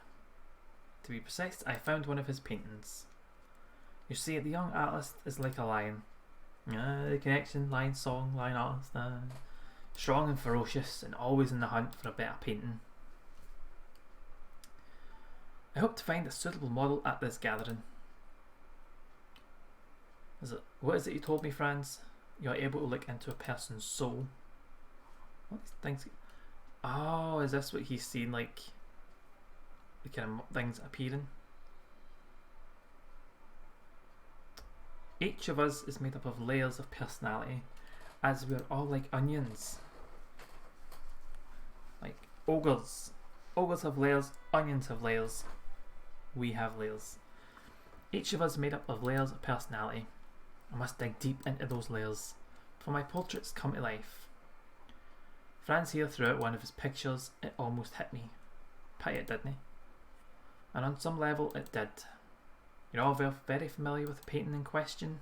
To be precise, I found one of his paintings. You see, the young artist is like a lion. The connection, lion song, lion artist. Strong and ferocious, and always in the hunt for a better painting. I hope to find a suitable model at this gathering. What is it you told me, Franz? You're able to look into a person's soul. What these things? Oh, is this what he's seen, like the kind of things appearing? Each of us is made up of layers of personality, as we are all like onions. Like ogres. Ogres have layers, onions have layers. We have layers. Each of us is made up of layers of personality. I must dig deep into those layers, for my portraits come to life. Franz here threw out one of his pictures. It almost hit me. Pity it didn't. And on some level it did. You're all very familiar with the painting in question?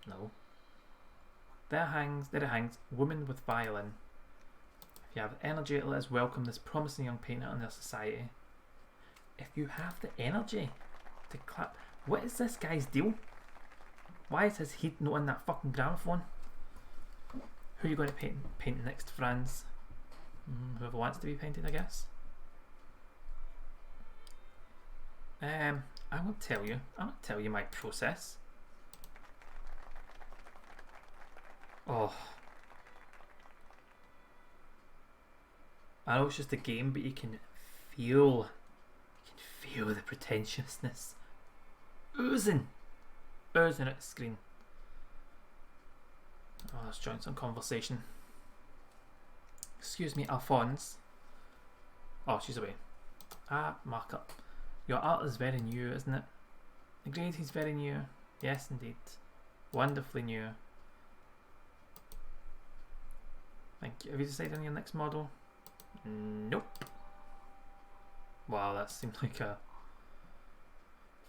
No. There it hangs, Woman with Violin. If you have the energy, let us welcome this promising young painter in their society. If you have the energy to clap. What is this guy's deal? Why is his head not on that fucking gramophone? Who are you going to paint next, Franz? Whoever wants to be painted, I guess. I won't tell you. I won't tell you my process. Oh. I know it's just a game, but you can feel the pretentiousness oozing at the screen. Oh, let's join some conversation. Excuse me, Alphonse. Oh, she's away. Markup. Your art is very new, isn't it? Agreed, he's very new. Yes, indeed. Wonderfully new. Thank you. Have you decided on your next model? Nope. Wow, that seemed like a...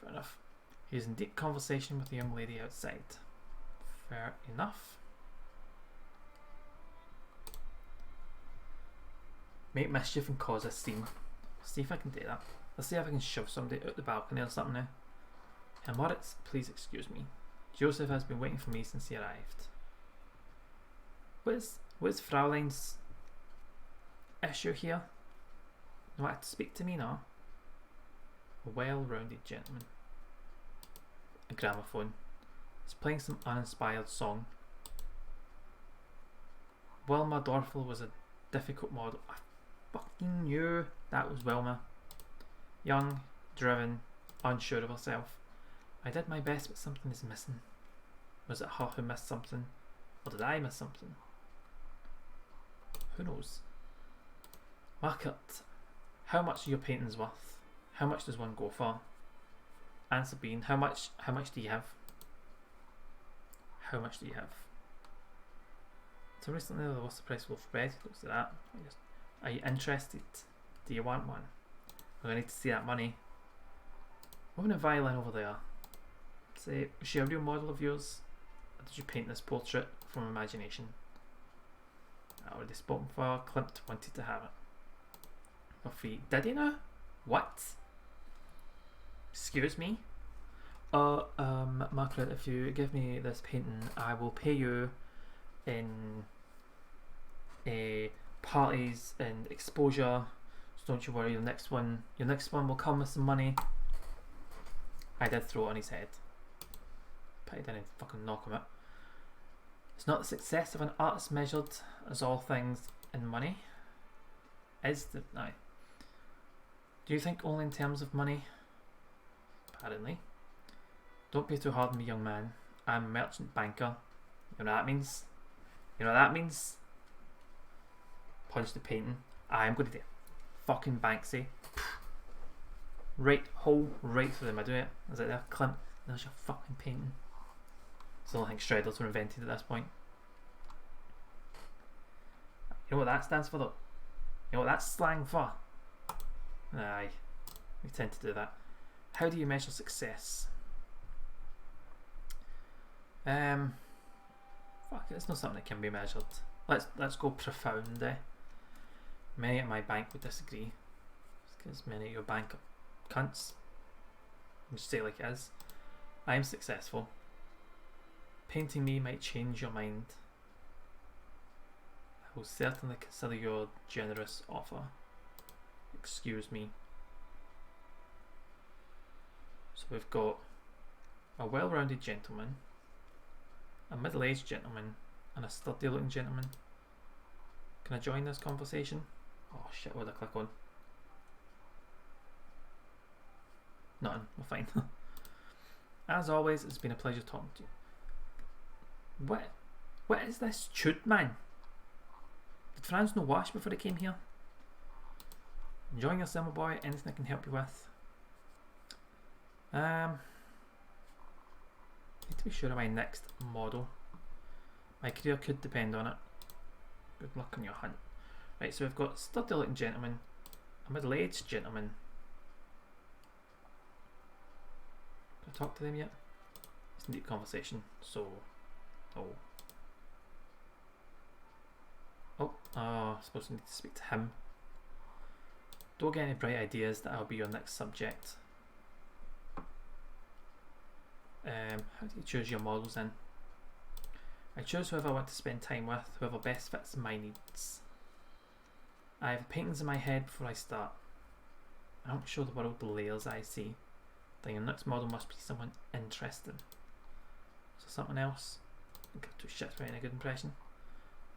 Fair enough. He's in deep conversation with the young lady outside. Fair enough. Make mischief and cause a scene. See if I can do that. Let's see if I can shove somebody out the balcony or something now. And Moritz, please excuse me. Joseph has been waiting for me since he arrived. What is Fraulein's issue here? You want to speak to me now? A well-rounded gentleman. A gramophone. He's playing some uninspired song. Wilma Dorfel was a difficult model. I fucking knew that was Wilma. Young, driven, unsure of herself. I did my best, but something is missing. Was it her who missed something? Or did I miss something? Who knows? Market. How much are your paintings worth? How much does one go for? Answer being, how much do you have? How much do you have? So recently, what's the price of loaf of bread? Looks at that. Are you interested? Do you want one? We're going to need to see that money. Woman in violin over there. Say, was she a real model of yours? Or did you paint this portrait from imagination? Already spoken for. Klimt wanted to have it. Buffy, did he now? What? Excuse me? Margaret, if you give me this painting, I will pay you in parties and exposure. So don't you worry, your next one will come with some money. I did throw it on his head. But I didn't fucking knock him out. It's not the success of an artist measured as all things in money. No. Do you think only in terms of money? Apparently. Don't be too hard on me, young man. I'm a merchant banker. You know what that means? You know what that means? Punch the painting. I'm going to do it. Fucking Banksy. Right hole, right through the middle of it. Is it there? Klimt. There's your fucking painting. I don't think shredders were invented at this point. You know what that stands for though? You know what that's slang for? Aye. We tend to do that. How do you measure success? Fuck it, it's not something that can be measured. Let's go profound. Many at my bank would disagree. Because many at your bank are cunts. Just say it like it is. I am successful. Painting me might change your mind. I will certainly consider your generous offer. Excuse me. So we've got a well-rounded gentleman, a middle-aged gentleman, and a sturdy looking gentleman. Can I join this conversation? Oh shit, what did I click on? Nothing, we're fine. As always, it's been a pleasure talking to you. What is this chute, man? Did Franz no wash before he came here? Enjoying your summer, boy? Anything I can help you with? Need to be sure of my next model. My career could depend on it. Good luck on your hunt. Right, so we've got sturdy looking gentleman, a middle-aged gentleman. Can I talk to them yet? It's a deep conversation, so... I suppose I need to speak to him. Don't get any bright ideas that I'll be your next subject. How do you choose your models then? I choose whoever I want to spend time with, whoever best fits my needs. I have paintings in my head before I start. I don't show the world the layers I see. Then your next model must be someone interesting. So something else? I don't give two shits about any good impression.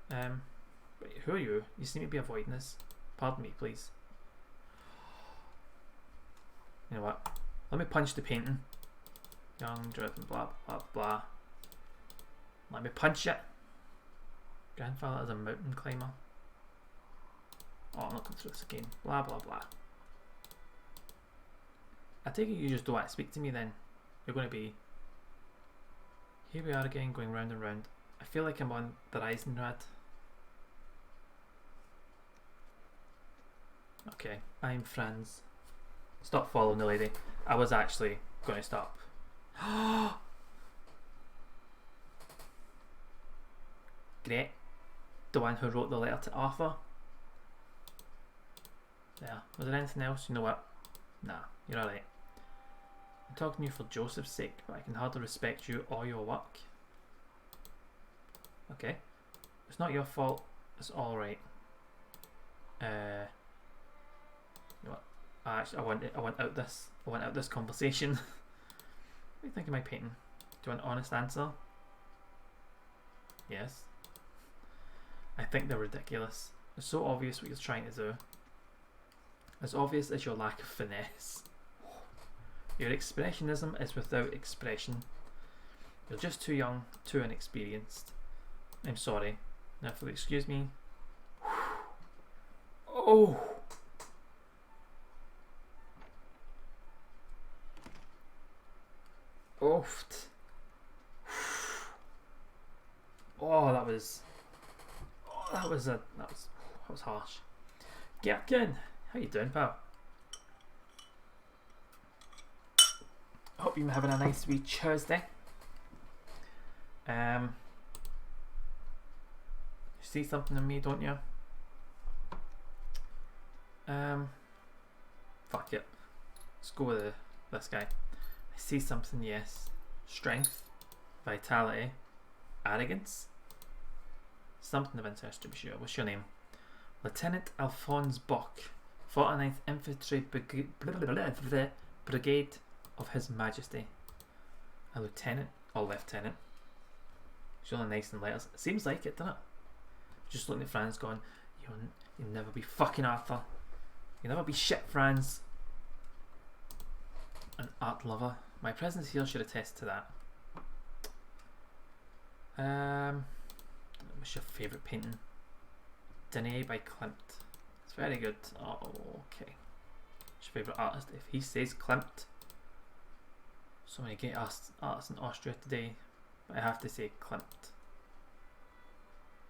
Wait, who are you? You seem to be avoiding this. Pardon me, please. You know what? Let me punch the painting. Young, driven, blah blah blah. Let me punch it. Grandfather is a mountain climber. Oh, I'm not going through this again. Blah blah blah. I take it you just don't want to speak to me then. You're going to be... Here we are again, going round and round. I feel like I'm on the Reisenrad. Okay, I'm Franz. Stop following the lady. I was actually going to stop. Great. The one who wrote the letter to Arthur. There. Was there anything else? You know what? Nah, you're alright. I'm talking to you for Joseph's sake, but I can hardly respect you or your work. Okay. It's not your fault. It's alright. You know what? Actually, I want out this conversation. What do you think of my painting? Do you want an honest answer? Yes. I think they're ridiculous. It's so obvious what you're trying to do. As obvious as your lack of finesse. Your expressionism is without expression. You're just too young, too inexperienced. I'm sorry. Now if you'll excuse me. Oh! Oofed. Oh, that was harsh. Gherkin, how you doing, pal? Hope you're having a nice wee Tuesday. You see something in me, don't you? Fuck it. Let's go with this guy. I see something, yes. Strength, vitality, arrogance. Something of interest to be sure. What's your name? Lieutenant Alphonse Bock, 49th Infantry Brigade of His Majesty. A lieutenant or lieutenant? It's really nice in letters. It seems like it, doesn't it? Just looking at Franz going, you'll never be fucking Arthur. You'll never be shit, Franz. An art lover. My presence here should attest to that. What's your favourite painting? Danae by Klimt. It's very good. Oh, okay. What's your favourite artist? If he says Klimt. So many great artists in Austria today, but I have to say Klimt.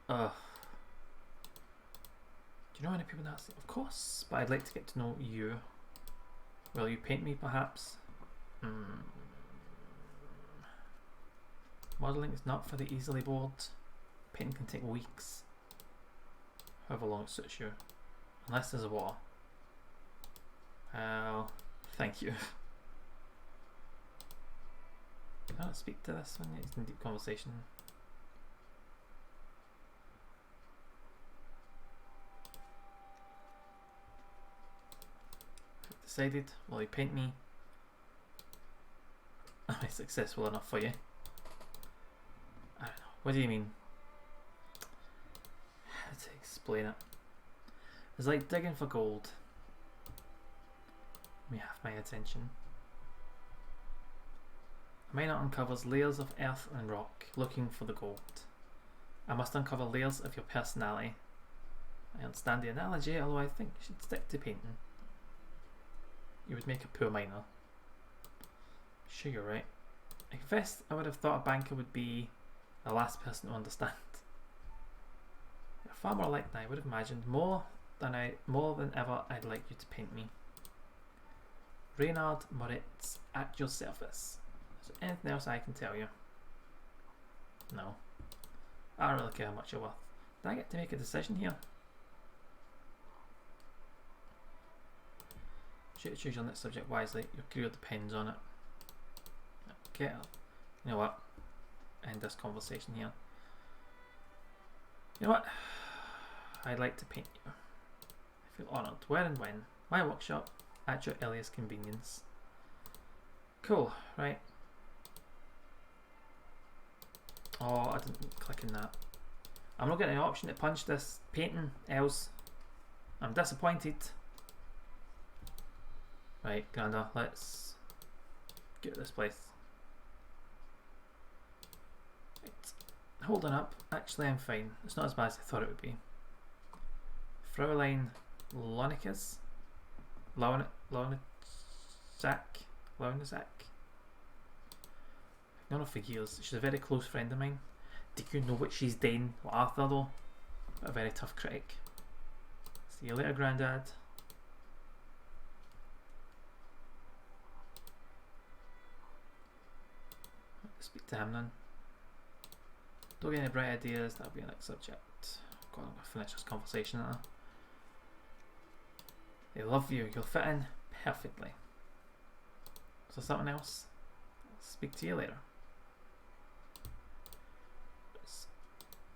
Ugh. Do you know any people in that? Of course, but I'd like to get to know you. Will you paint me, perhaps? Modelling is not for the easily bored. Painting can take weeks. However long it suits you. Unless there's a war. Thank you. Can I speak to this one? It's in deep conversation. I've decided, will you paint me? Am I successful enough for you? I don't know. What do you mean? How to explain it? It's like digging for gold. You have my attention. A miner uncovers layers of earth and rock, looking for the gold. I must uncover layers of your personality. I understand the analogy, although I think you should stick to painting. You would make a poor miner. Sure, you're right. I confess I would have thought a banker would be the last person to understand. You're far more like than I would have imagined. More than ever, I'd like you to paint me. Reynard Moritz, at your service. Is there anything else I can tell you? No. I don't really care how much you're worth. Did I get to make a decision here? Should choose your next subject wisely. Your career depends on it. Okay, you know what? End this conversation here. You know what? I'd like to paint you. I feel honoured. Where and when? My workshop, at your earliest convenience. Cool, right? Oh, I didn't click in that. I'm not getting an option to punch this painting, else. I'm disappointed. Right, Granda, let's get to this place. Right. Holding up. Actually, I'm fine. It's not as bad as I thought it would be. Fraulein Launicus? Launizak? Launizak? I've known her for years. She's a very close friend of mine. Do you know what she's done with Arthur though? A very tough critic. See you later, Grandad. Speak to him then. Don't get any bright ideas, that'll be the next subject. God, I'm going to finish this conversation now. They love you, you'll fit in perfectly. Is there something else? I'll speak to you later.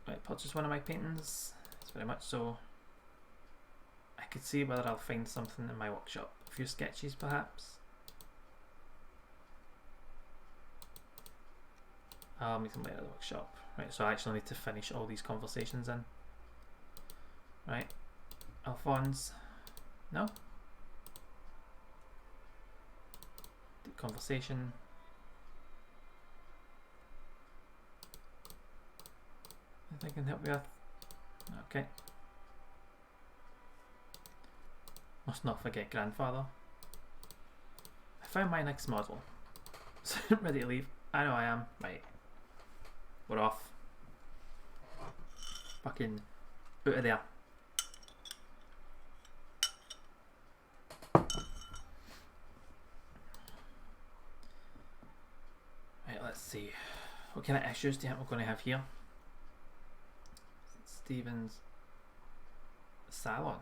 Right, purchase one of my paintings. It's very much so. I could see whether I'll find something in my workshop. A few sketches perhaps. I'll meet them later at the workshop. Right, so I actually need to finish all these conversations in. Right, Alphonse. No? Deep conversation. Anything I can help you with? Okay. Must not forget grandfather. I found my next model. So ready to leave? I know I am. Right. We're off. Fucking out of there. Right, let's see. What kind of issues do you think we're going to have here? Stephen's salon.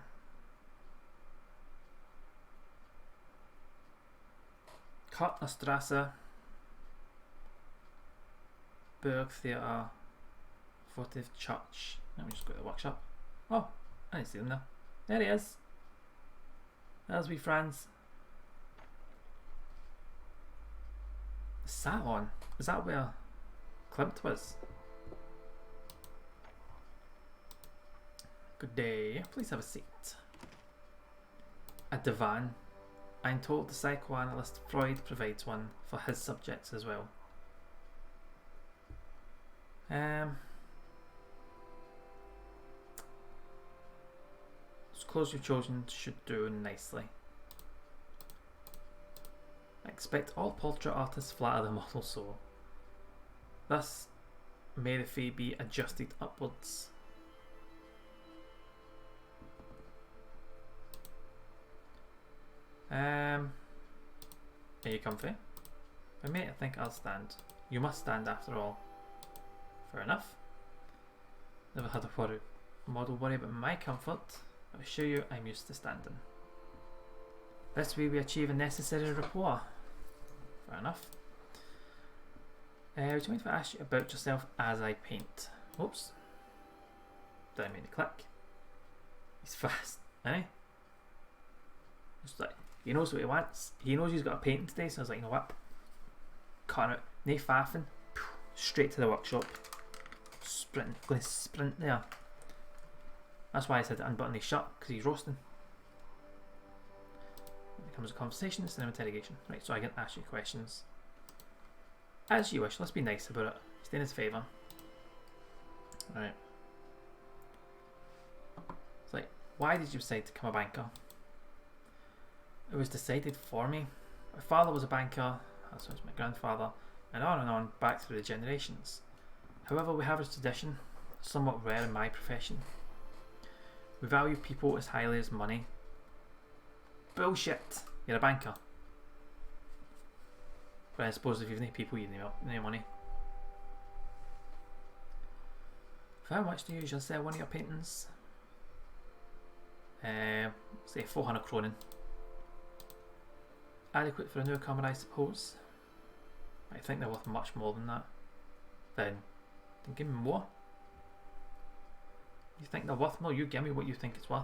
Kartnerstrasse, Berg Theatre, Votive Church. Let me just go to the workshop. Oh, I didn't see them there. There he is. There's we Franz. The salon. Is that where Klimt was? Good day. Please have a seat. A divan. I'm told the psychoanalyst Freud provides one for his subjects as well. Those clothes you've chosen should do nicely. I expect all portrait artists flatter the model, so thus may the fee be adjusted upwards. Are you comfy? Mate, I think I'll stand. You must stand after all. Fair enough. Never had a model worry about my comfort. I assure you I'm used to standing. This way we achieve a necessary rapport. Fair enough. Would you mind if I ask you about yourself as I paint? Oops. Did I mean to click? He's fast, eh? Just like, he knows what he wants. He knows he's got a painting today, so I was like, you know what? Cutting out. No faffing. Straight to the workshop. Sprint. Going to sprint there. That's why I said to unbutton his shirt, because he's roasting. It becomes a conversation instead of interrogation. Right, so I can ask you questions. As you wish. Let's be nice about it. Stay in his favour. Right. It's like, why did you decide to become a banker? It was decided for me. My father was a banker, as was my grandfather, and on back through the generations. However, we have a tradition, somewhat rare in my profession. We value people as highly as money. Bullshit! You're a banker. But I suppose if you've any people, you need no money. For how much do you usually sell one of your paintings? Say 400 kronen. Adequate for a newcomer, I suppose. I think they're worth much more than that. Then give me more. You think they're worth more? You give me what you think it's worth.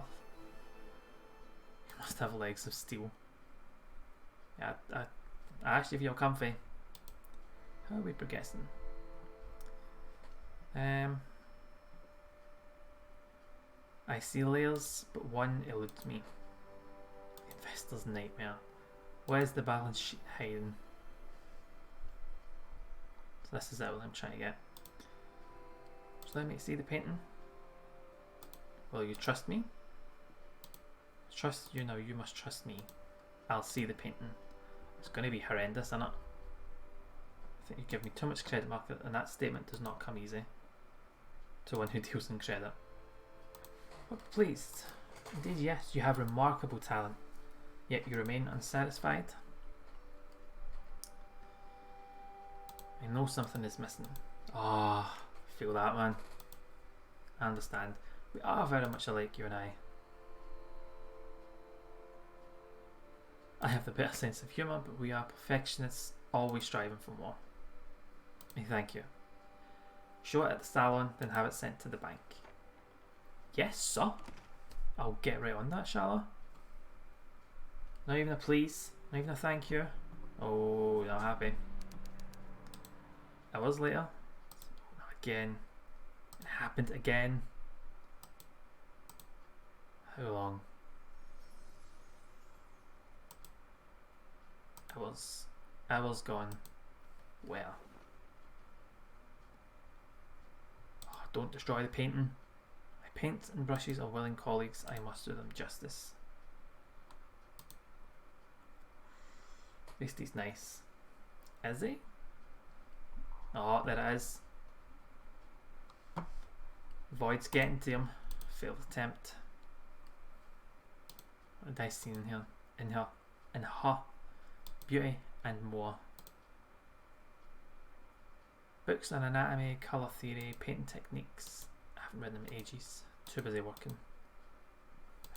You must have legs of steel. Yeah, I asked you if you're comfy. How are we progressing? I see layers, but one eludes me. The investor's nightmare. Where's the balance sheet hiding? So this is what I'm trying to get. So let me see the painting. Will you trust me? Trust you now, you must trust me. I'll see the painting. It's going to be horrendous, isn't it? I think you give me too much credit, Mark, and that statement does not come easy to one who deals in credit. But pleased. Indeed, yes, you have remarkable talent, yet you remain unsatisfied. I know something is missing. Ah, I feel that, man. I understand. We are very much alike, you and I. I have the better sense of humour, but we are perfectionists, always striving for more. Thank you. Show it at the salon, then have it sent to the bank. Yes, sir. I'll get right on that, shall I? Not even a please, not even a thank you. Oh, not happy. Hours later. Again. It happened again. How long? hours gone. Where? Oh, don't destroy the painting. My paints and brushes are willing colleagues. I must do them justice. At least he's nice. Is he? Oh, there it is. Void's getting to him. Failed attempt. What a nice scene in here. In her. Beauty and more. Books on anatomy, colour theory, painting techniques. I haven't read them in ages. Too busy working.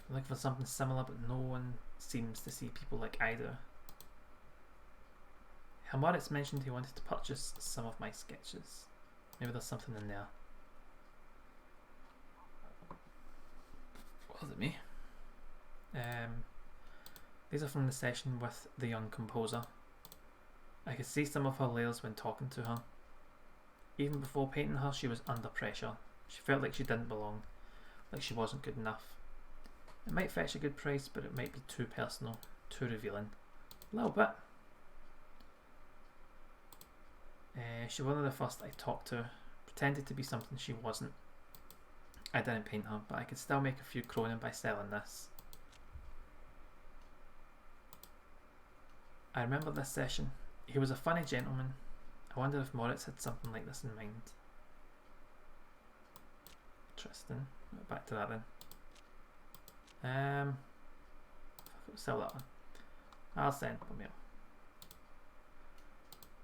I'm looking for something similar, but no one seems to see people like I do. Moritz mentioned he wanted to purchase some of my sketches. Maybe there's something in there. Was it me? These are from the session with the young composer. I could see some of her layers when talking to her. Even before painting her, she was under pressure. She felt like she didn't belong, like she wasn't good enough. It might fetch a good price, but it might be too personal, too revealing. A little bit. She was one of the first I talked to. Pretended to be something she wasn't. I didn't paint her, but I could still make a few kronen by selling this. I remember this session. He was a funny gentleman. I wonder if Moritz had something like this in mind. Interesting. Back to that then. Sell that one. I'll send one mail.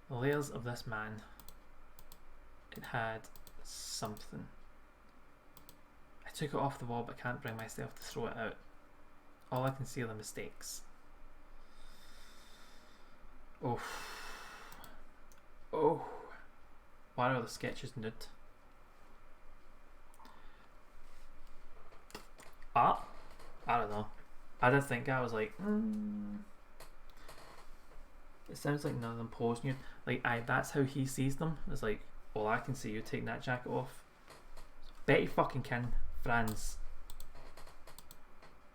The layers of this man. It had something. I took it off the wall, but can't bring myself to throw it out. All I can see are the mistakes. Oh. Oh. Why are the sketches nude? I don't know. I did think I was like, it sounds like none of them pose nude. Like, that's how he sees them. It's like, well, I can see you taking that jacket off. Betty fucking can. Franz.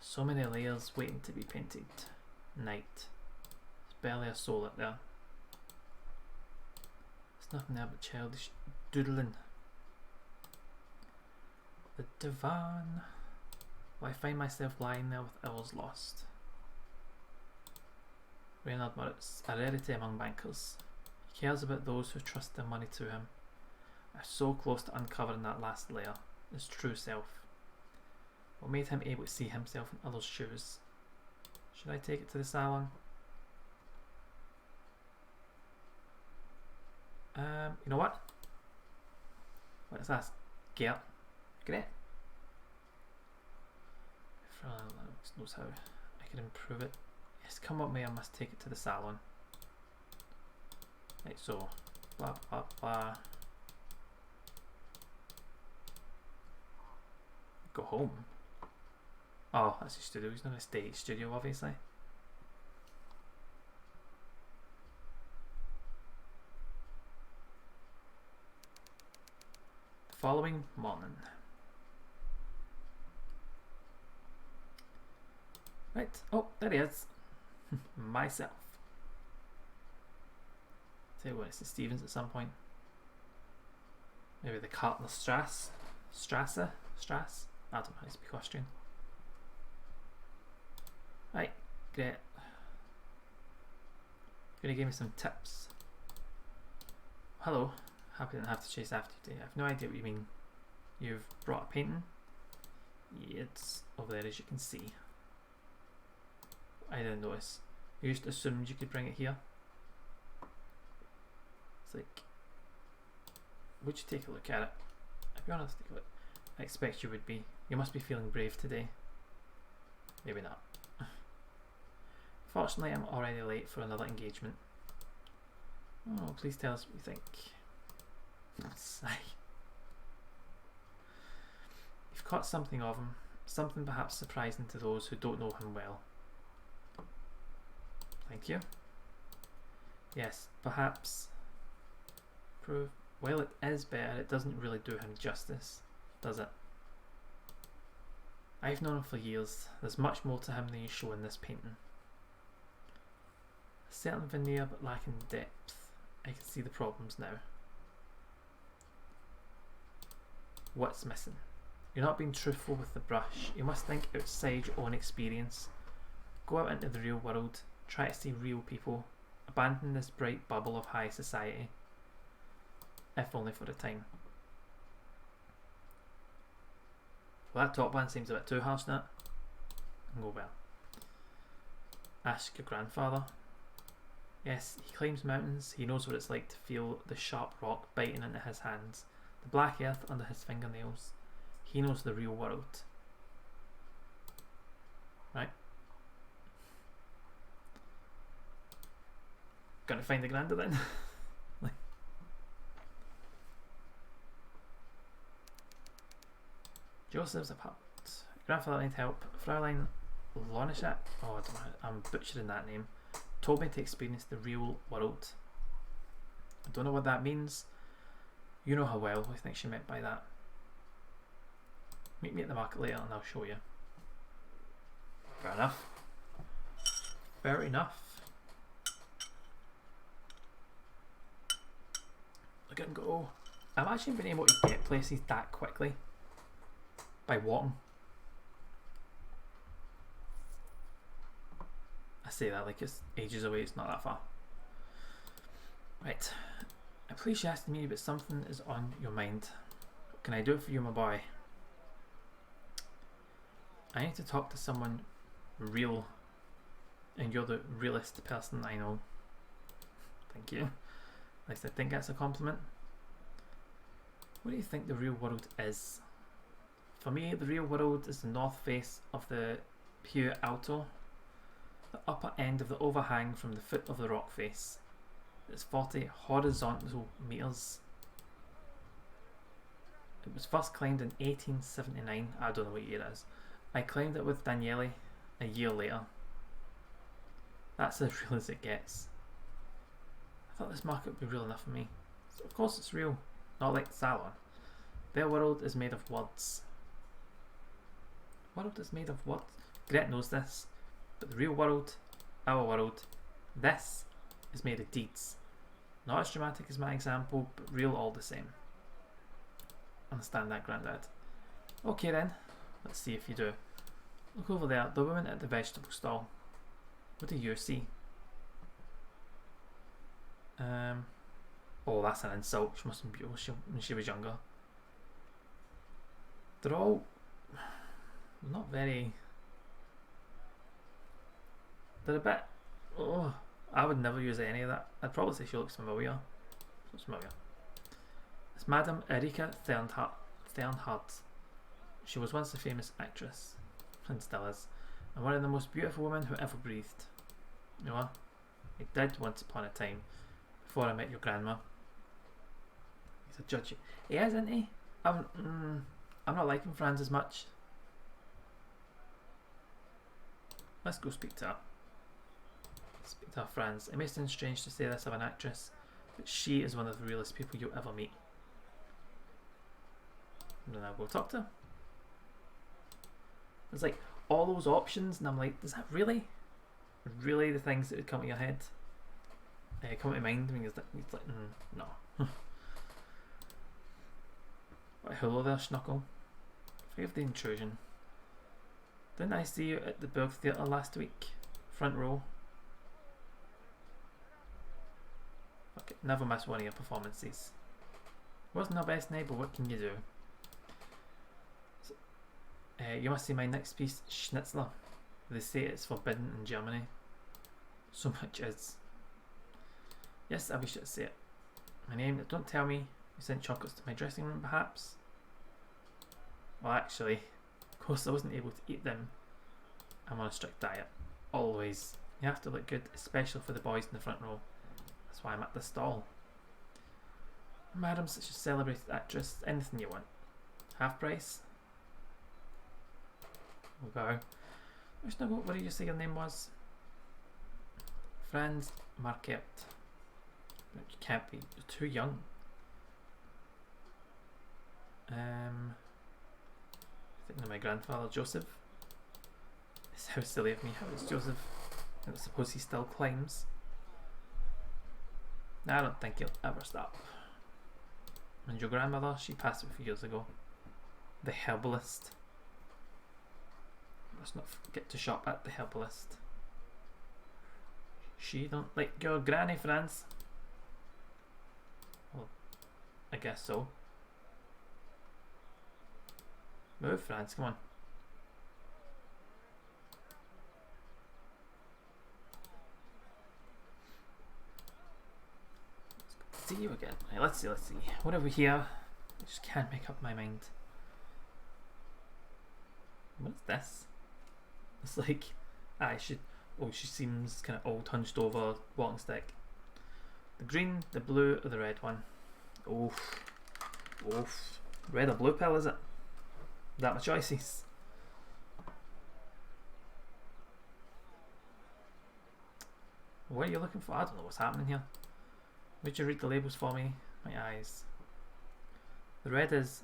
So many layers waiting to be painted. Night. There's barely a soul up there. There's nothing there but childish doodling. The divan. Well, I find myself lying there with hours lost. Reynard Moritz, a rarity among bankers. He cares about those who trust their money to him. I'm so close to uncovering that last layer, his true self. What made him able to see himself in others' shoes? Should I take it to the salon? You know what? Let's ask Gert. Great. If Alex knows how I can improve it. Yes, come what may, I must take it to the salon. Right, so blah blah blah. Go home. Oh, that's his studio. He's not going to stay at his studio, obviously. The following morning. Right. Oh, there he is. Myself. Tell you what, it's the Stevens at some point. Maybe the Kartner Strasse? Strasse? I don't know how to speak Austrian. Right, great. Gonna give me some tips. Hello, happy I didn't have to chase after you today. I have no idea what you mean. You've brought a painting? Yeah, it's over there as you can see. I didn't notice. You just assumed you could bring it here. It's like, would you take a look at it? I'll be honest, take a look. I expect you would be. You must be feeling brave today. Maybe not. Fortunately, I'm already late for another engagement. Oh, please tell us what you think. Sigh. You've caught something of him. Something perhaps surprising to those who don't know him well. Thank you. Yes, perhaps. Prove. Well, it is better. It doesn't really do him justice, does it? I've known him for years. There's much more to him than you show in this painting. Certain veneer but lacking depth. I can see the problems now. What's missing? You're not being truthful with the brush. You must think outside your own experience. Go out into the real world. Try to see real people. Abandon this bright bubble of high society. If only for a time. Well, that top one seems a bit too harsh, now. Go well. Ask your grandfather. Yes, he climbs mountains. He knows what it's like to feel the sharp rock biting into his hands, the black earth under his fingernails. He knows the real world. Right? Gonna find the granda then. Joseph's apartment. Grandfather need help. Fraulein Lonishak, oh I don't know, I'm butchering that name, told me to experience the real world. I don't know what that means. You know how well I think she meant by that. Meet me at the market later and I'll show you. Fair enough. Fair enough. Look at him go. I've actually been able to get places that quickly by walking. I say that like it's ages away, it's not that far. Right. I'm pleased you asked me, but something is on your mind. What can I do for you, my boy? I need to talk to someone real, and you're the realest person I know. Thank you. At least I think that's a compliment. What do you think the real world is? For me, the real world is the north face of the Piu Alto, the upper end of the overhang from the foot of the rock face. It's 40 horizontal meters. It was first climbed in 1879. I don't know what year it is. I climbed it with Daniele a year later. That's as real as it gets. I thought this market would be real enough for me. So of course it's real. Not like the salon. Their world is made of words. World is made of words. Gret knows this. But the real world, our world, this is made of deeds. Not as dramatic as my example, but real all the same. Understand that, Grandad? Okay then, let's see if you do. Look over there, the woman at the vegetable stall. What do you see? Oh, that's an insult. She must have been beautiful when she was younger. They're all not very... They're a bit... Oh, I would never use any of that. I'd probably say she looks familiar. She looks familiar. It's Madame Erika Sternhardt. She was once a famous actress, and still is, and one of the most beautiful women who ever breathed. You know what? I did once upon a time, before I met your grandma. He's a judge. He is, isn't he? I'm not liking Franz as much. Let's go speak to her. Speak to her, Franz. It may sound strange to say this of an actress, but she is one of the realest people you'll ever meet. And then I'll go talk to her. There's like all those options, and I'm like, is that really the things that would come to your head? Come to mind when you're like, no. But hello there, Schnuckle. Forgive the intrusion. Didn't I see you at the Burg Theatre last week? Front row. Okay, never miss one of your performances. Wasn't our best night, but what can you do? So, you must see my next piece, Schnitzler. They say it's forbidden in Germany. So much is. Yes, I wish I'd say it. My name, don't tell me you sent chocolates to my dressing room, perhaps? Well, actually, of course I wasn't able to eat them. I'm on a strict diet. Always. You have to look good, especially for the boys in the front row. That's why I'm at the stall. Madam, such a celebrated actress, anything you want. Half price? We'll go. What did you say your name was? Franz Marquette. You can't be, you're too young. I think of my grandfather, Joseph. It's how silly of me, how is Joseph? I don't suppose he still climbs. I don't think he'll ever stop. And your grandmother, she passed a few years ago. The herbalist. Let's not forget to shop at the herbalist. She don't like your granny, Franz. Well, I guess so. Move, Franz, come on. See you again. Right, let's see. What have we here? I just can't make up my mind. What is this? It's like, she seems kind of old, hunched over, walking stick. The green, the blue, or the red one? Oof. Red or blue pill, is it? Is that my choices? What are you looking for? I don't know what's happening here. Would you read the labels for me? My eyes. The red is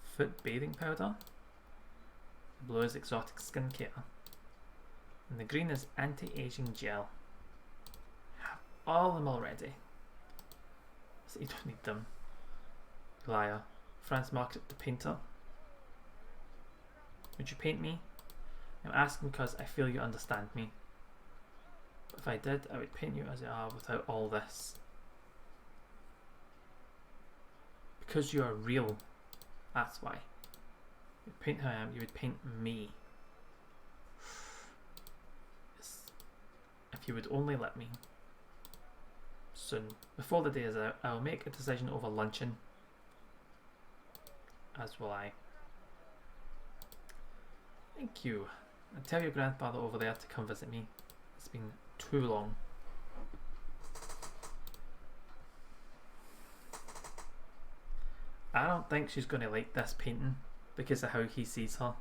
foot bathing powder. The blue is exotic skincare. And the green is anti-aging gel. Have all of them already. So you don't need them. Liar. Franz marketed the painter. Would you paint me? I'm asking because I feel you understand me. But if I did, I would paint you as you are without all this. Because you are real. That's why. You'd paint how I am, you would paint me. If you would only let me. Soon. Before the day is out, I will make a decision over luncheon. As will I. Thank you. And tell your grandfather over there to come visit me. It's been too long. I don't think she's going to like this painting because of how he sees her.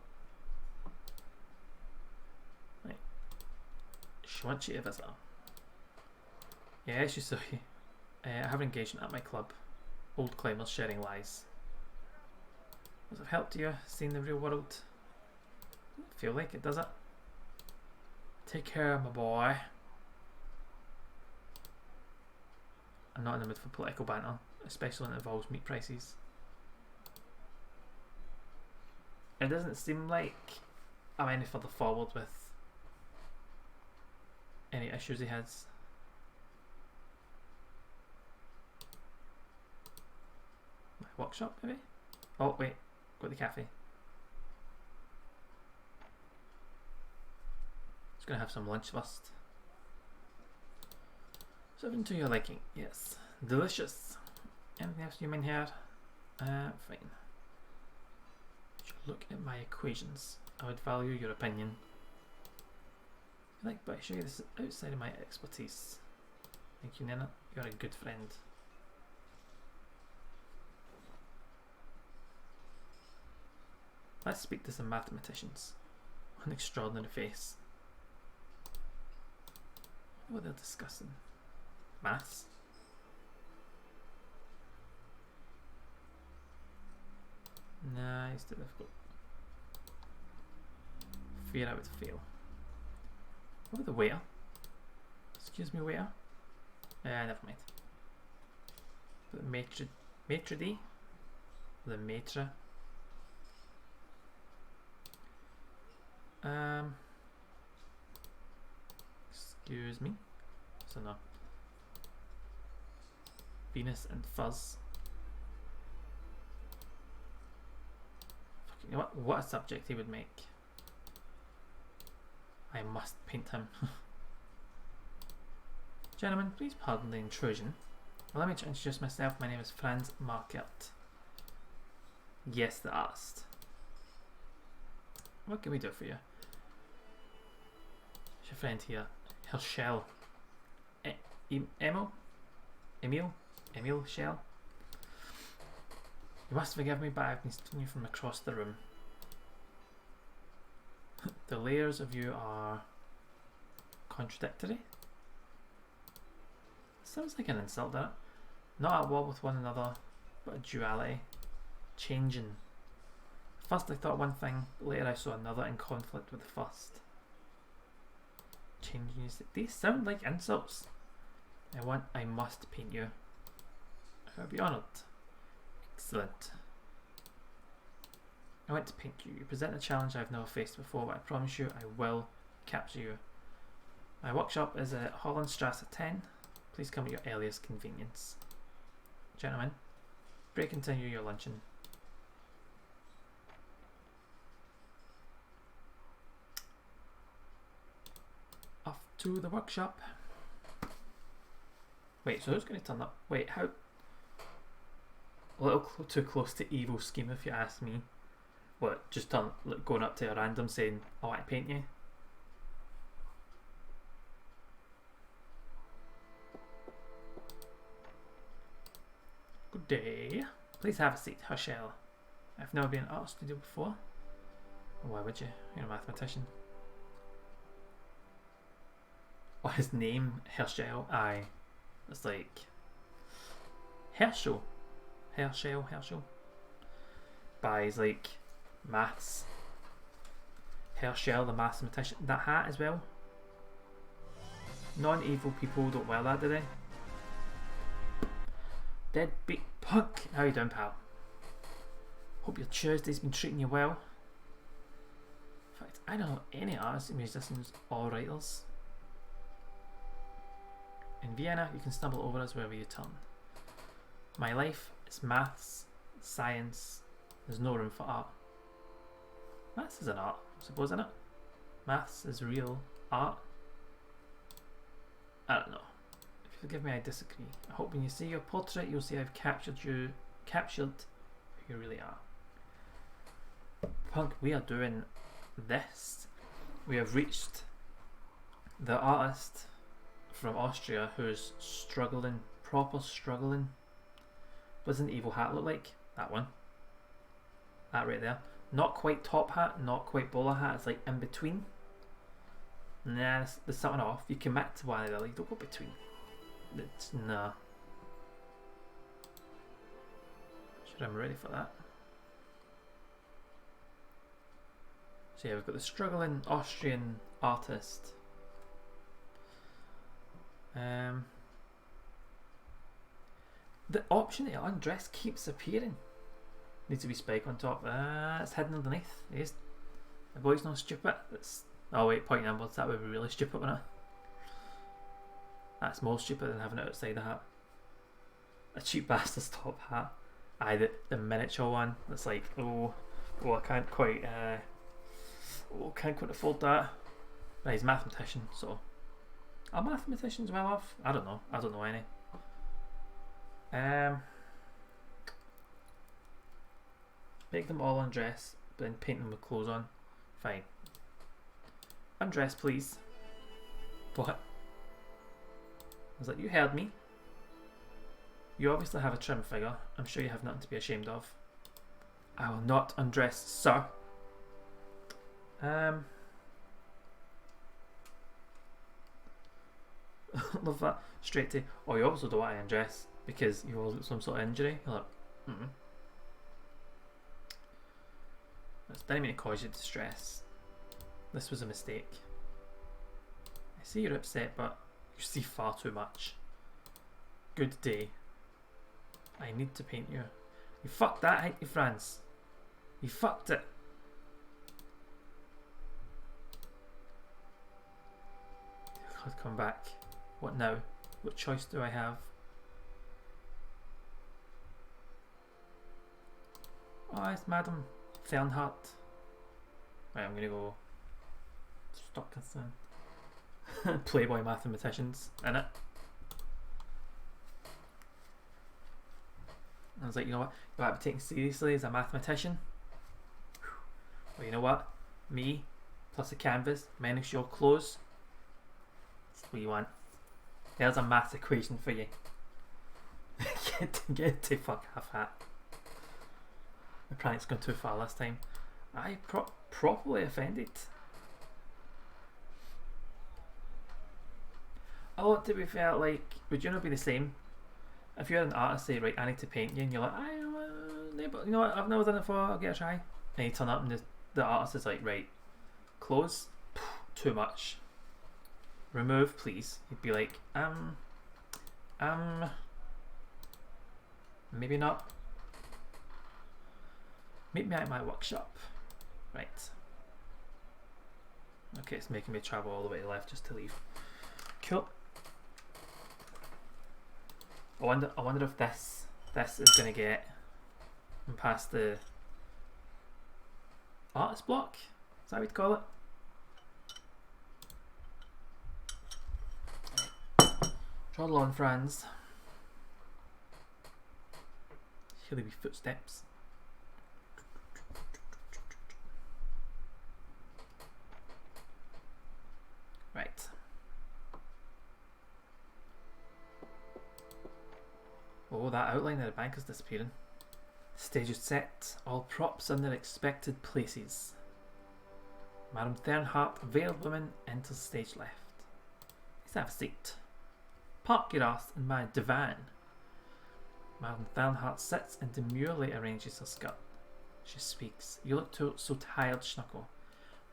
Right. She wants you to visit her. Yeah, she's sorry. I have an engagement at my club. Old climbers sharing lies. Does it help you seeing the real world? Doesn't feel like it, does it? Take care, my boy. I'm not in the mood for political banter, especially when it involves meat prices. It doesn't seem like I'm any further forward with any issues he has. My workshop, maybe? Oh, wait. Go to the cafe. Just gonna have some lunch first. Something to your liking. Yes. Delicious. Anything else you mean here? Fine. Look at my equations. I would value your opinion. But I show you this is outside of my expertise. Thank you, Nana. You're a good friend. Let's speak to some mathematicians. An extraordinary face. What they're discussing. Maths? Nah, it's too difficult. Fear I would fail. What about the waiter? Excuse me, waiter? Never mind. The maitre d'? The maitre? Excuse me. So no. Venus and Fuzz. You know what a subject he would make. I must paint him. Gentlemen, please pardon the intrusion. Allow me to introduce myself. My name is Franz Markert. Yes, the artist. What can we do for you? It's your friend here, Herschel. Emil Shell. You must forgive me, but I've been studying you from across the room. The layers of you are contradictory. Sounds like an insult, doesn't it? Not at war with one another, but a duality. Changing. First I thought one thing, later I saw another in conflict with the first. Changing. These sound like insults. I must paint you. I'll be honoured. Excellent. I want to paint you. You present a challenge I've never faced before, but I promise you I will capture you. My workshop is at Hollandstrasse 10. Please come at your earliest convenience. Gentlemen, break and continue your luncheon. Off to the workshop. Wait, so who's going to turn up? Wait, how? A little too close to evil scheme, if you ask me. What, just going up to a random saying, "I want to paint you"? Good day. Please have a seat, Herschel. I've never been in an art studio before. Why would you? You're a mathematician. Oh, his name, Herschel. Aye. It's like Herschel. Herschel. Buys like maths. Herschel, the mathematician. That hat as well. Non-evil people don't wear that, do they? Deadbeat punk. How you doing, pal? Hope your Tuesday's been treating you well. In fact, I don't know any artists, musicians, or writers. In Vienna, you can stumble over us wherever you turn. My life is maths, science. There's no room for art. Maths is an art, I suppose, isn't it? Maths is real art. I don't know. If you forgive me, I disagree. I hope when you see your portrait, you'll see I've captured who you really are. Punk, we are doing this. We have reached the artist from Austria who's struggling, proper struggling. What does an evil hat look like? That one. That right there. Not quite top hat, not quite bowler hat, it's like in between. Nah, there's something off. You commit to one of the other, you don't go between. It's nah. Sure, I'm ready for that. So yeah, we've got the struggling Austrian artist. The option to undress keeps appearing. Needs to be spike on top. It's hidden underneath. Yes. The boy's not stupid. Oh wait, pointing inwards. That would be really stupid, wouldn't it? That's more stupid than having it outside the hat. A cheap bastard's top hat. Aye, the miniature one. That's like, oh, I can't quite afford that. But he's a mathematician, so. Are mathematicians well off? I don't know. I don't know any. Make them all undress, but then paint them with clothes on. Fine. Undress, please. What? I was like, you heard me. You obviously have a trim figure. I'm sure you have nothing to be ashamed of. I will not undress, sir. Love that. Straight to, oh, you also don't want to undress because you have some sort of injury. You're like, This didn't mean to cause you distress. This was a mistake. I see you're upset, but you see far too much. Good day. I need to paint you. You fucked that, ain't you, Franz? You fucked it. I'll come back. What now? What choice do I have? Oh, it's Madame Fernhardt. Right, I'm gonna go stop this then. Playboy mathematicians, innit? I was like, you know what? You want to be taken seriously as a mathematician? Well, you know what? Me, plus a canvas, minus your clothes. That's what you want. There's a maths equation for you. get to fuck half hat. Apparently it's gone too far last time. I properly offended. Oh, to be fair, like, would you not be the same? If you're an artist, say, right, I need to paint you, and you're like, you know what, I've never done it before, I'll give it a try. And you turn up and the artist is like, right, clothes, too much. Remove, please. You'd be like, Maybe not. Meet me at my workshop. Right. Okay, it's making me travel all the way to the left just to leave. Cool. I wonder if this is gonna get past the artist block. Is that what you'd call it? Travel on, friends. Here there be footsteps. Right. Oh, that outline of the bank is disappearing. Stage is set. All props in their expected places. Madame Thernhardt, veiled woman, enters stage left. Please have a seat. Park your ass in my divan. Madame Thernhardt sits and demurely arranges her skirt. She speaks. You look so tired, Schnuckle.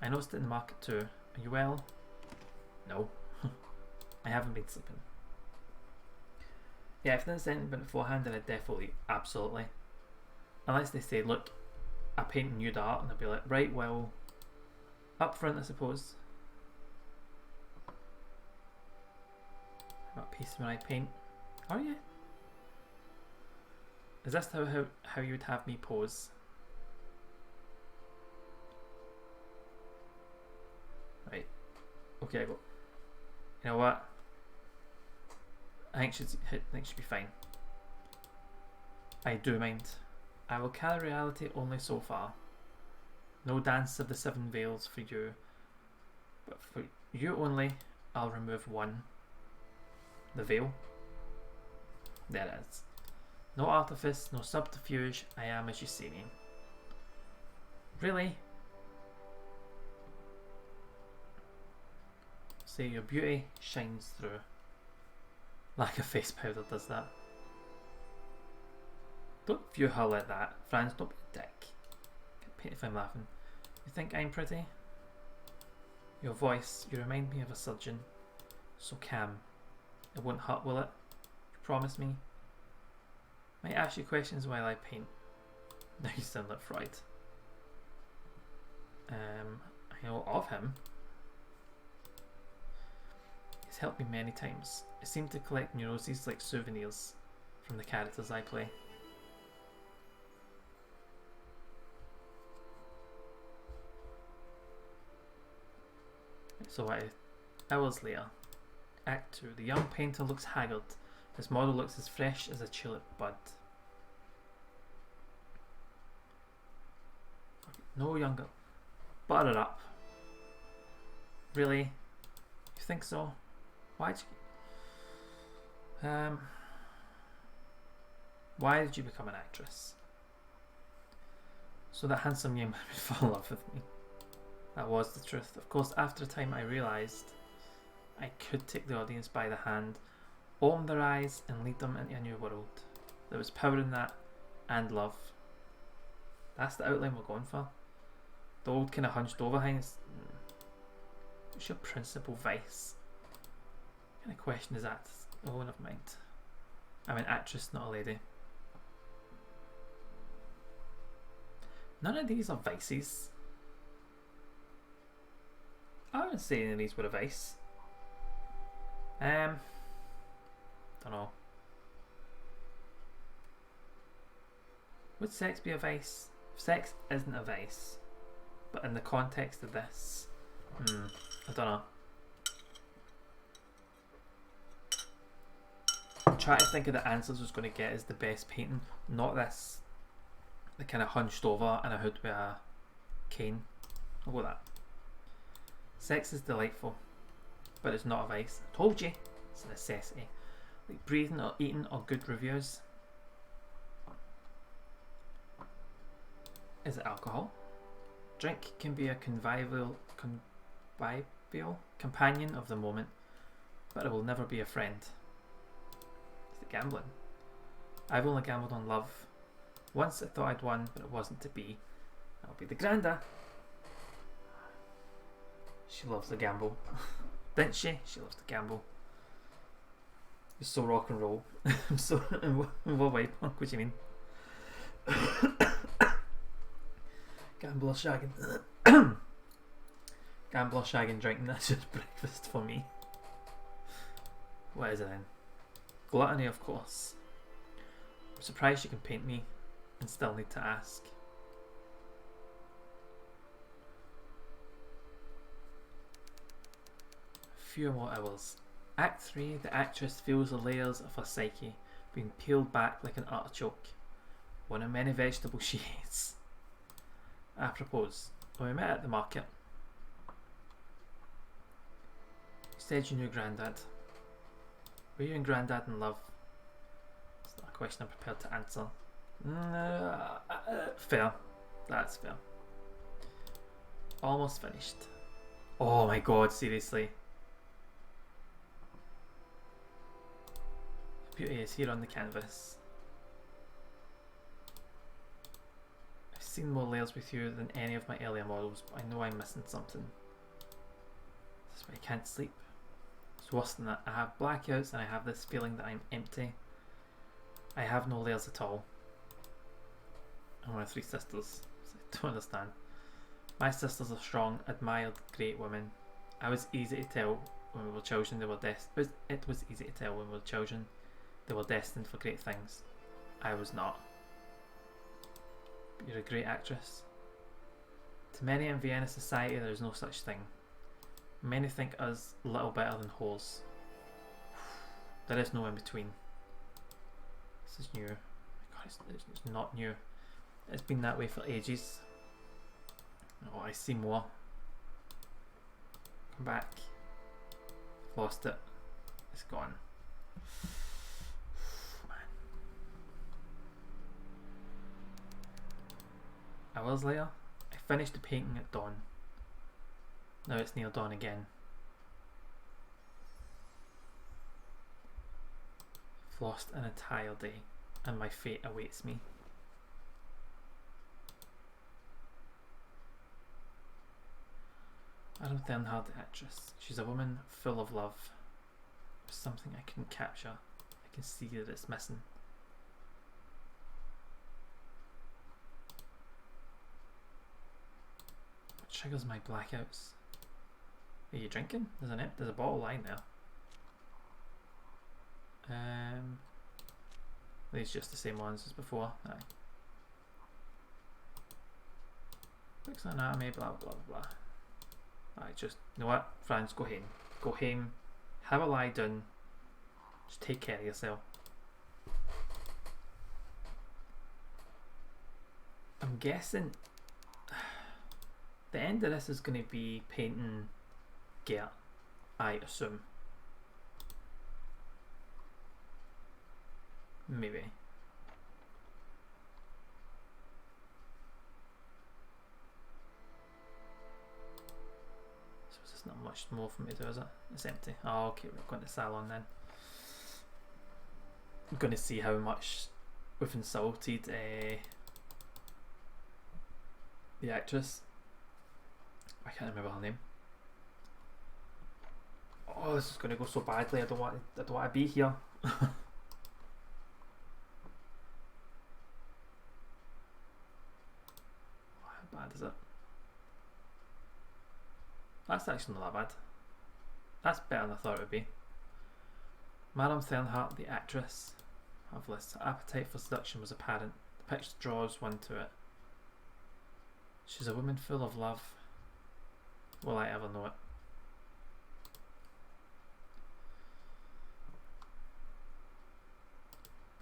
I noticed it in the market too. Are you well? No. I haven't been sleeping. Yeah, if this hadn't been beforehand, then I'd definitely, absolutely. Unless they say, look, I paint nude art, and I'd be like, right, well, up front, I suppose. I'm at peace when I paint. Are you? Is this how you would have me pose? Right. Okay, well, you know what? I think should be fine. I do mind. I will carry reality only so far. No dance of the seven veils for you, but for you only, I'll remove one. The veil. There it is. No artifice, no subterfuge. I am as you see me. Really? Say your beauty shines through. Like a face powder does that. Don't view her like that. Franz, don't be a dick. Get paid if I'm laughing. You think I'm pretty? Your voice, you remind me of a surgeon. So calm. It won't hurt, will it? You promise me? Might ask you questions while I paint. Now you sound like Freud. I know of him. He's helped me many times. I seem to collect neuroses like souvenirs from the characters I play. So hours later, Act 2. The young painter looks haggard. His model looks as fresh as a tulip bud. No younger. Butter it up. Really? You think so? Why did you become an actress? So that handsome young man would fall in love with me. That was the truth. Of course, after a time I realised I could take the audience by the hand, open their eyes and lead them into a new world. There was power in that, and love. That's the outline we're going for. The old kind of hunched over things. What's your principal vice? What kind of question is that? Oh, never mind. I'm an actress, not a lady. None of these are vices. I wouldn't say any of these were a vice. Don't know. Would sex be a vice? Sex isn't a vice, but in the context of this, I don't know. I'm trying to think of the answers I was going to get as the best painting, not this. The kind of hunched over and a hood with a cane. I'll go with that. Sex is delightful, but it's not a vice. I told you, it's a necessity. Like breathing or eating or good reviews. Is it alcohol? Drink can be a convivial companion of the moment, but it will never be a friend. Is it gambling? I've only gambled on love. Once I thought I'd won, but it wasn't to be. That'll be the Granda. She loves to gamble. Didn't she? She loves to gamble. You're so rock and roll. I'm so. What way, punk? What do you mean? Gambler shagging. Gambler shagging drinking. That's just breakfast for me. What is it then? Gluttony, of course. I'm surprised you can paint me and still need to ask. A few more hours. Act 3, the actress feels the layers of her psyche being peeled back like an artichoke. One of many vegetables she hates. Apropos, when we met at the market, you said you knew Grandad. Were you and Grandad in love? It's not a question I'm prepared to answer. Fair. That's fair. Almost finished. Oh my god, seriously. Beauty is here on the canvas. I've seen more layers with you than any of my earlier models, but I know I'm missing something. This is why I can't sleep. It's worse than that. I have blackouts and I have this feeling that I'm empty. I have no layers at all. I'm one of 3 sisters, so I don't understand. My sisters are strong, admired, great women. I was easy to tell when we were children they were it was easy to tell when we were children they were destined for great things. I was not. But you're a great actress. To many in Vienna society there is no such thing. Many think us little better than whores. There is no in between. This is new. Oh my god, it's not new. It's been that way for ages. Oh, I see more. Come back. Lost it. It's gone. Man. Hours later, I finished the painting at dawn. Now it's near dawn again. I've lost an entire day, and my fate awaits me. Madame Thernhard, the actress. She's a woman full of love. There's something I couldn't capture. I can see that it's missing. What triggers my blackouts? Are you drinking? There's a bottle lying there. These just the same ones as before. Aye. Fix anatomy, blah blah blah. Alright, just, you know what, Franz, go home. Go home, have a lie down, just take care of yourself. I'm guessing the end of this is going to be painting Gert, I assume. Maybe. There's not much more for me to do, is it? It's empty. Oh, okay, we're going to salon then. I'm going to see how much we've insulted the actress. I can't remember her name. Oh, this is going to go so badly. I don't want to be here. How bad is it? That's actually not that bad. That's better than I thought it would be. Madame Thernhard, the actress. Have lists. Her appetite for seduction was apparent. The picture draws one to it. She's a woman full of love. Will I ever know it?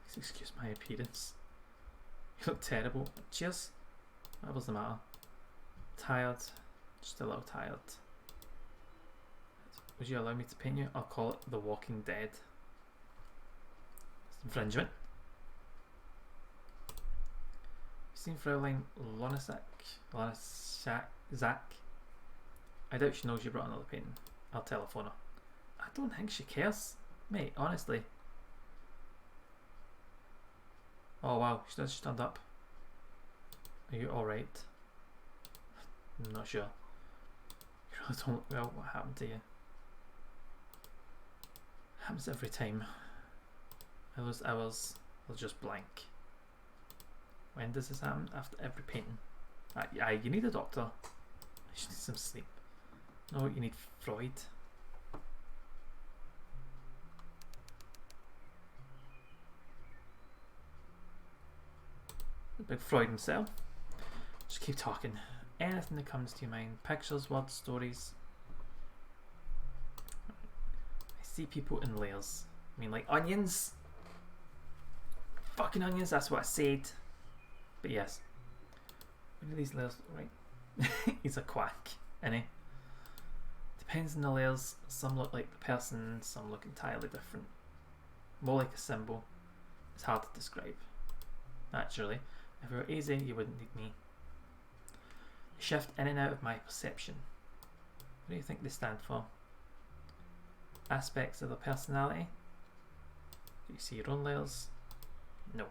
Please excuse my appearance. You look terrible. Cheers. What was the matter? Tired. Just a little tired. Would you allow me to paint you? I'll call it The Walking Dead. It's infringement. You've seen Fraulein Zach. I doubt she knows you brought another painting. I'll telephone her. I don't think she cares. Mate, honestly. Oh wow, she turned up. Are you alright? I'm not sure. You really don't look well. What happened to you? Happens every time. Those hours will just blank. When does this happen? After every painting. You need a doctor. You should need some sleep. No, you need Freud. The big Freud himself. Just keep talking. Anything that comes to your mind. Pictures, words, stories. I see people in layers. I mean, like onions. Fucking onions, that's what I said. But yes. What are these layers look like? He's a quack, innit? Depends on the layers. Some look like the person, some look entirely different. More like a symbol. It's hard to describe. Naturally, if it were easy, you wouldn't need me. They shift in and out of my perception. What do you think they stand for? Aspects of the personality? Do you see your own layers? No.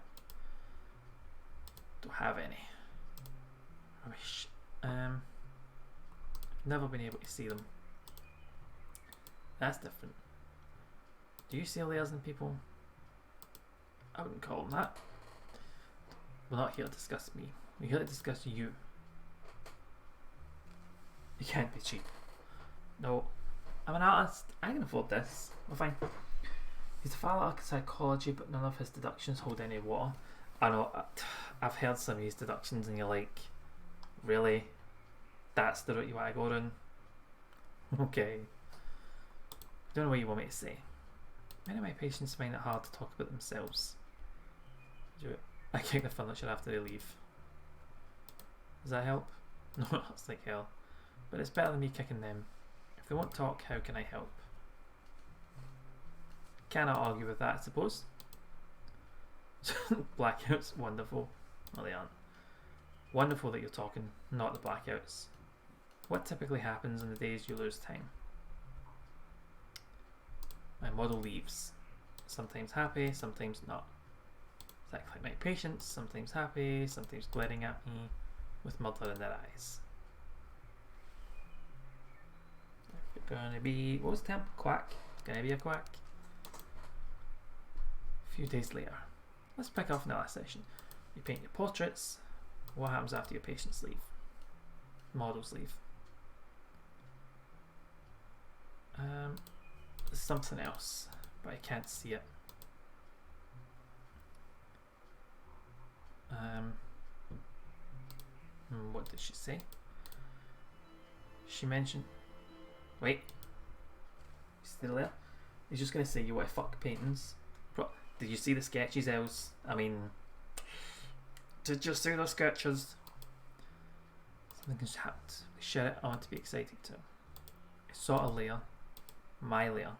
Don't have any. I wish. I've never been able to see them. That's different. Do you see layers in people? I wouldn't call them that. We're not here to discuss me. We're here to discuss you. You can't be cheap. No. I'm an artist. I can afford this. We're fine. He's a father of psychology, but none of his deductions hold any water. I know. I've heard some of his deductions and you're like, really? That's the route you want to go down? Okay. Don't know what you want me to say. Many of my patients find it hard to talk about themselves. I kick the furniture after they leave. Does that help? No, it hurts like hell. But it's better than me kicking them. If they won't talk, how can I help? Cannot argue with that, I suppose. Blackouts, wonderful. Well, they aren't. Wonderful that you're talking, not the blackouts. What typically happens on the days you lose time? My model leaves. Sometimes happy, sometimes not. Exactly like my patients, sometimes happy, sometimes glaring at me with murder in their eyes. If you're gonna be, what was temp? Quack? Gonna be a quack? A few days later. Let's pick off in the last session. You paint your portraits. What happens after your patients leave? Models leave. There's something else, but I can't see it. What did she say? She mentioned. Wait. Still there? He's just gonna say you want to fuck paintings. Did you see the sketches, Els? I mean, did you see the sketches? Something has happened. We share it. I want to be excited too. I saw a layer. My layer.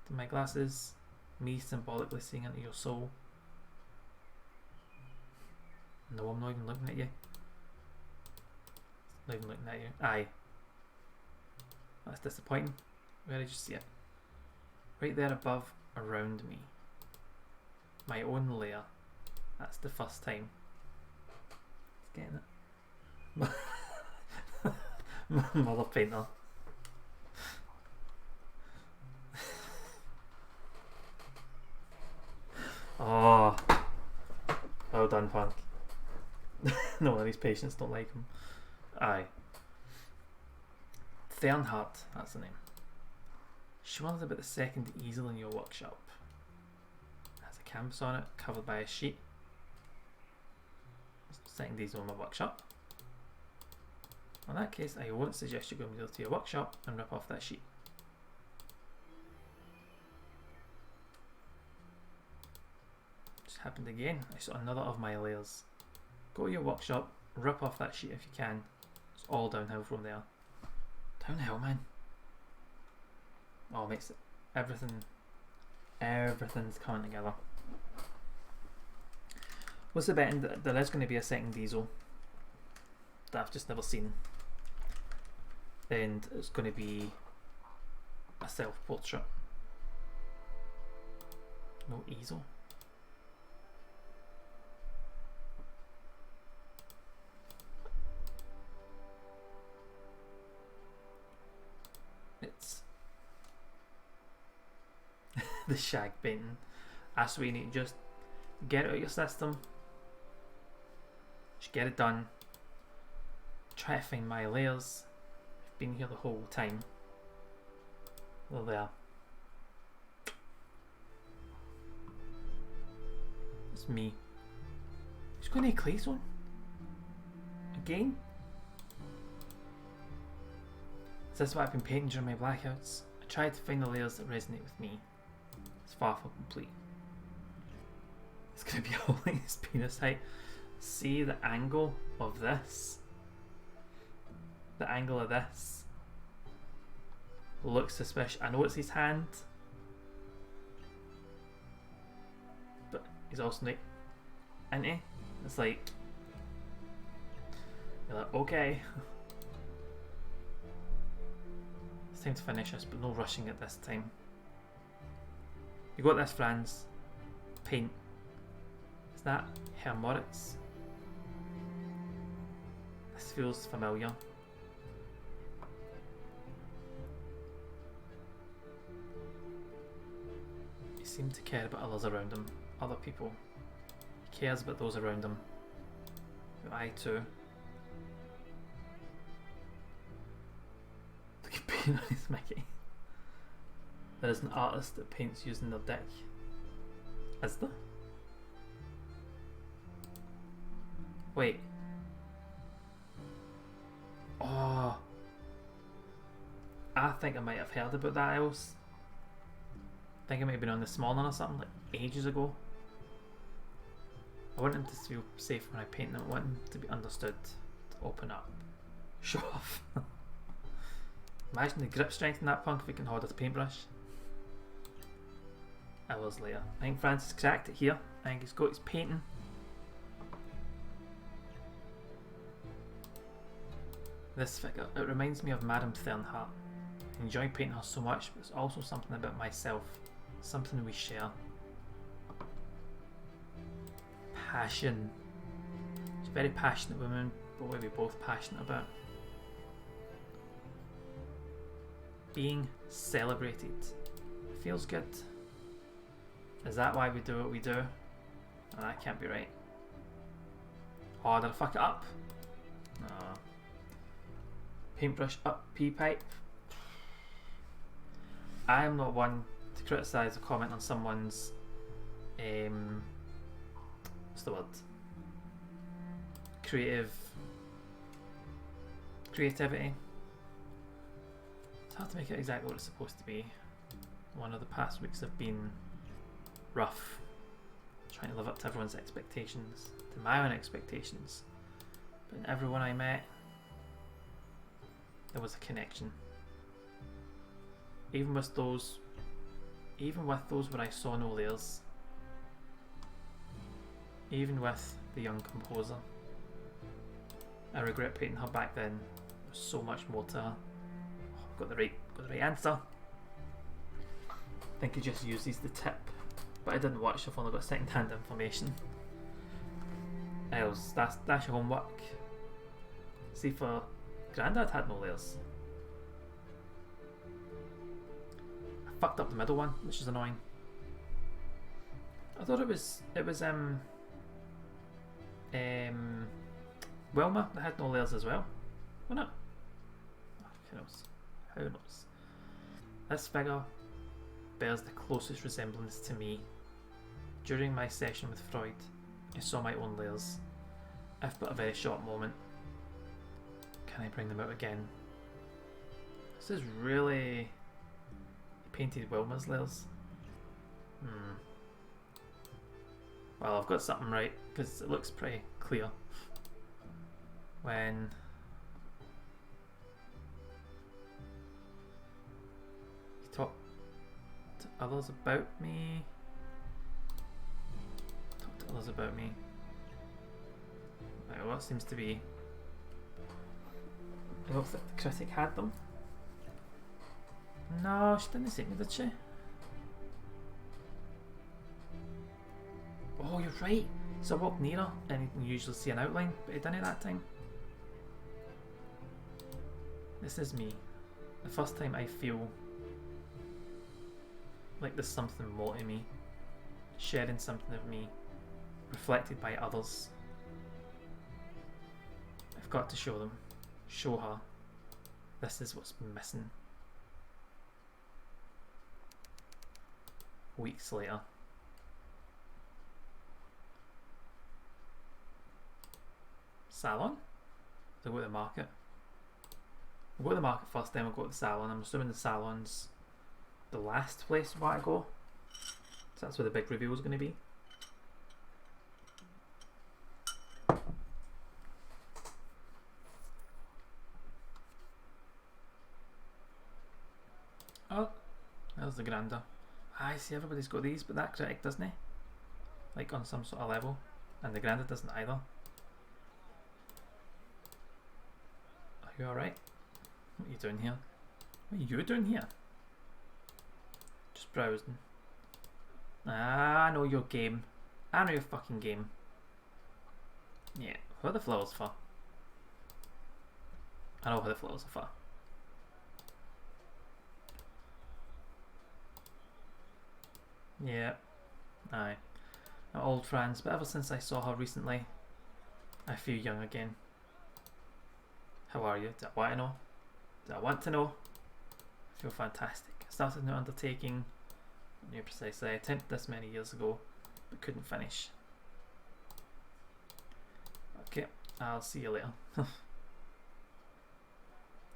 To my glasses. Me symbolically seeing into your soul. No, I'm not even looking at you. Not even looking at you. Aye. That's disappointing. Where did you see it? Right there above, around me. My own layer. That's the first time. It's getting it. Mother painter. Oh. Well done, Punk. No, one of these patients don't like him. Aye. Fernhardt, that's the name. She wondered about the second easel in your workshop. It has a canvas on it, covered by a sheet. Second easel in my workshop. In that case, I won't suggest you go immediately to your workshop and rip off that sheet. Just happened again. I saw another of my layers. Go to your workshop, rip off that sheet if you can. It's all downhill from there. Downhill, man. Oh, it makes it everything's coming together. What's the betting that there is going to be a second easel that I've just never seen, and it's going to be a self-portrait. No easel. It's the shag painting. That's what you need to just get it out of your system. Just get it done. Try to find my layers. I've been here the whole time. They're there. It's me. Who's going to clay zone? Again? Is this what I've been painting during my blackouts? I tried to find the layers that resonate with me. It's far from complete. It's going to be holding his penis height. See the angle of this? The angle of this looks suspicious. I know it's his hand, but he's also like, isn't he? It's like, you're like, okay. It's time to finish this, but no rushing at this time. You got this, Franz. Paint. Is that Herr Moritz? This feels familiar. He seemed to care about others around him, other people. He cares about those around him. But I too. Look at paint on his Mickey. There is an artist that paints using their dick. Is there? Wait. Oh. I think I might have heard about that else. I think it might have been on the small one or something, like ages ago. I want him to feel safe when I paint them. I want him to be understood, to open up, show off. Imagine the grip strength in that punk if he can hold a paintbrush. Hours later. I think Francis cracked it here. I think he's got his painting. This figure, it reminds me of Madame Thernhardt. I enjoy painting her so much, but it's also something about myself. Something we share. Passion. She's a very passionate woman, but what are we both passionate about? Being celebrated. It feels good. Is that why we do what we do? Oh, that can't be right. Oh, did I fuck it up? No. Paintbrush up P-pipe. I am not one to criticise or comment on someone's what's the word? Creativity. It's hard to make it exactly what it's supposed to be. One of the past weeks have been rough. Trying to live up to everyone's expectations, to my own expectations. But in everyone I met, there was a connection. Even with those where I saw no layers. Even with the young composer. I regret painting her back then. There's so much more to her. Oh, got the right answer. I think I just used these the tip, but I didn't watch. I've only got second-hand information. Else, that's your homework. See, for Grandad had no layers. I fucked up the middle one, which is annoying. I thought it was Wilma that had no layers as well. Wasn't it? Oh, who knows? Who knows? This figure bears the closest resemblance to me. During my session with Freud, I saw my own layers, if but a very short moment. Can I bring them out again? This is really... He painted Wilma's layers. Well, I've got something right, because it looks pretty clear. When... he talked to others about me. Talk to others about me. Right, well, that seems to be... I don't think the critic had them. No, she didn't say me, did she? Oh, you're right. So I walked near her and you can usually see an outline, but I didn't that time. This is me. The first time I feel like there's something more to me. sharing something of me reflected by others. I've got to show them, show her, this is what's been missing. Weeks later. Salon? They'll go to the market. We'll go to the market first, then we'll go to the salon. I'm assuming the salon's the last place where I go. So that's where the big reveal is going to be. Oh, there's the Granda. I see everybody's got these, but that critic doesn't he? Like on some sort of level. And the Granda doesn't either. Are you alright? What are you doing here? What are you doing here? Just browsing. Ah, I know your game. I know your fucking game. Yeah, what are the flowers for? I know what the flowers are for. Yeah, aye. Not old friends, but ever since I saw her recently, I feel young again. How are you? Do I want to know? Do I want to know? I feel fantastic. I started a new undertaking. Knew precisely. I attempted this many years ago, but couldn't finish. Okay, I'll see you later.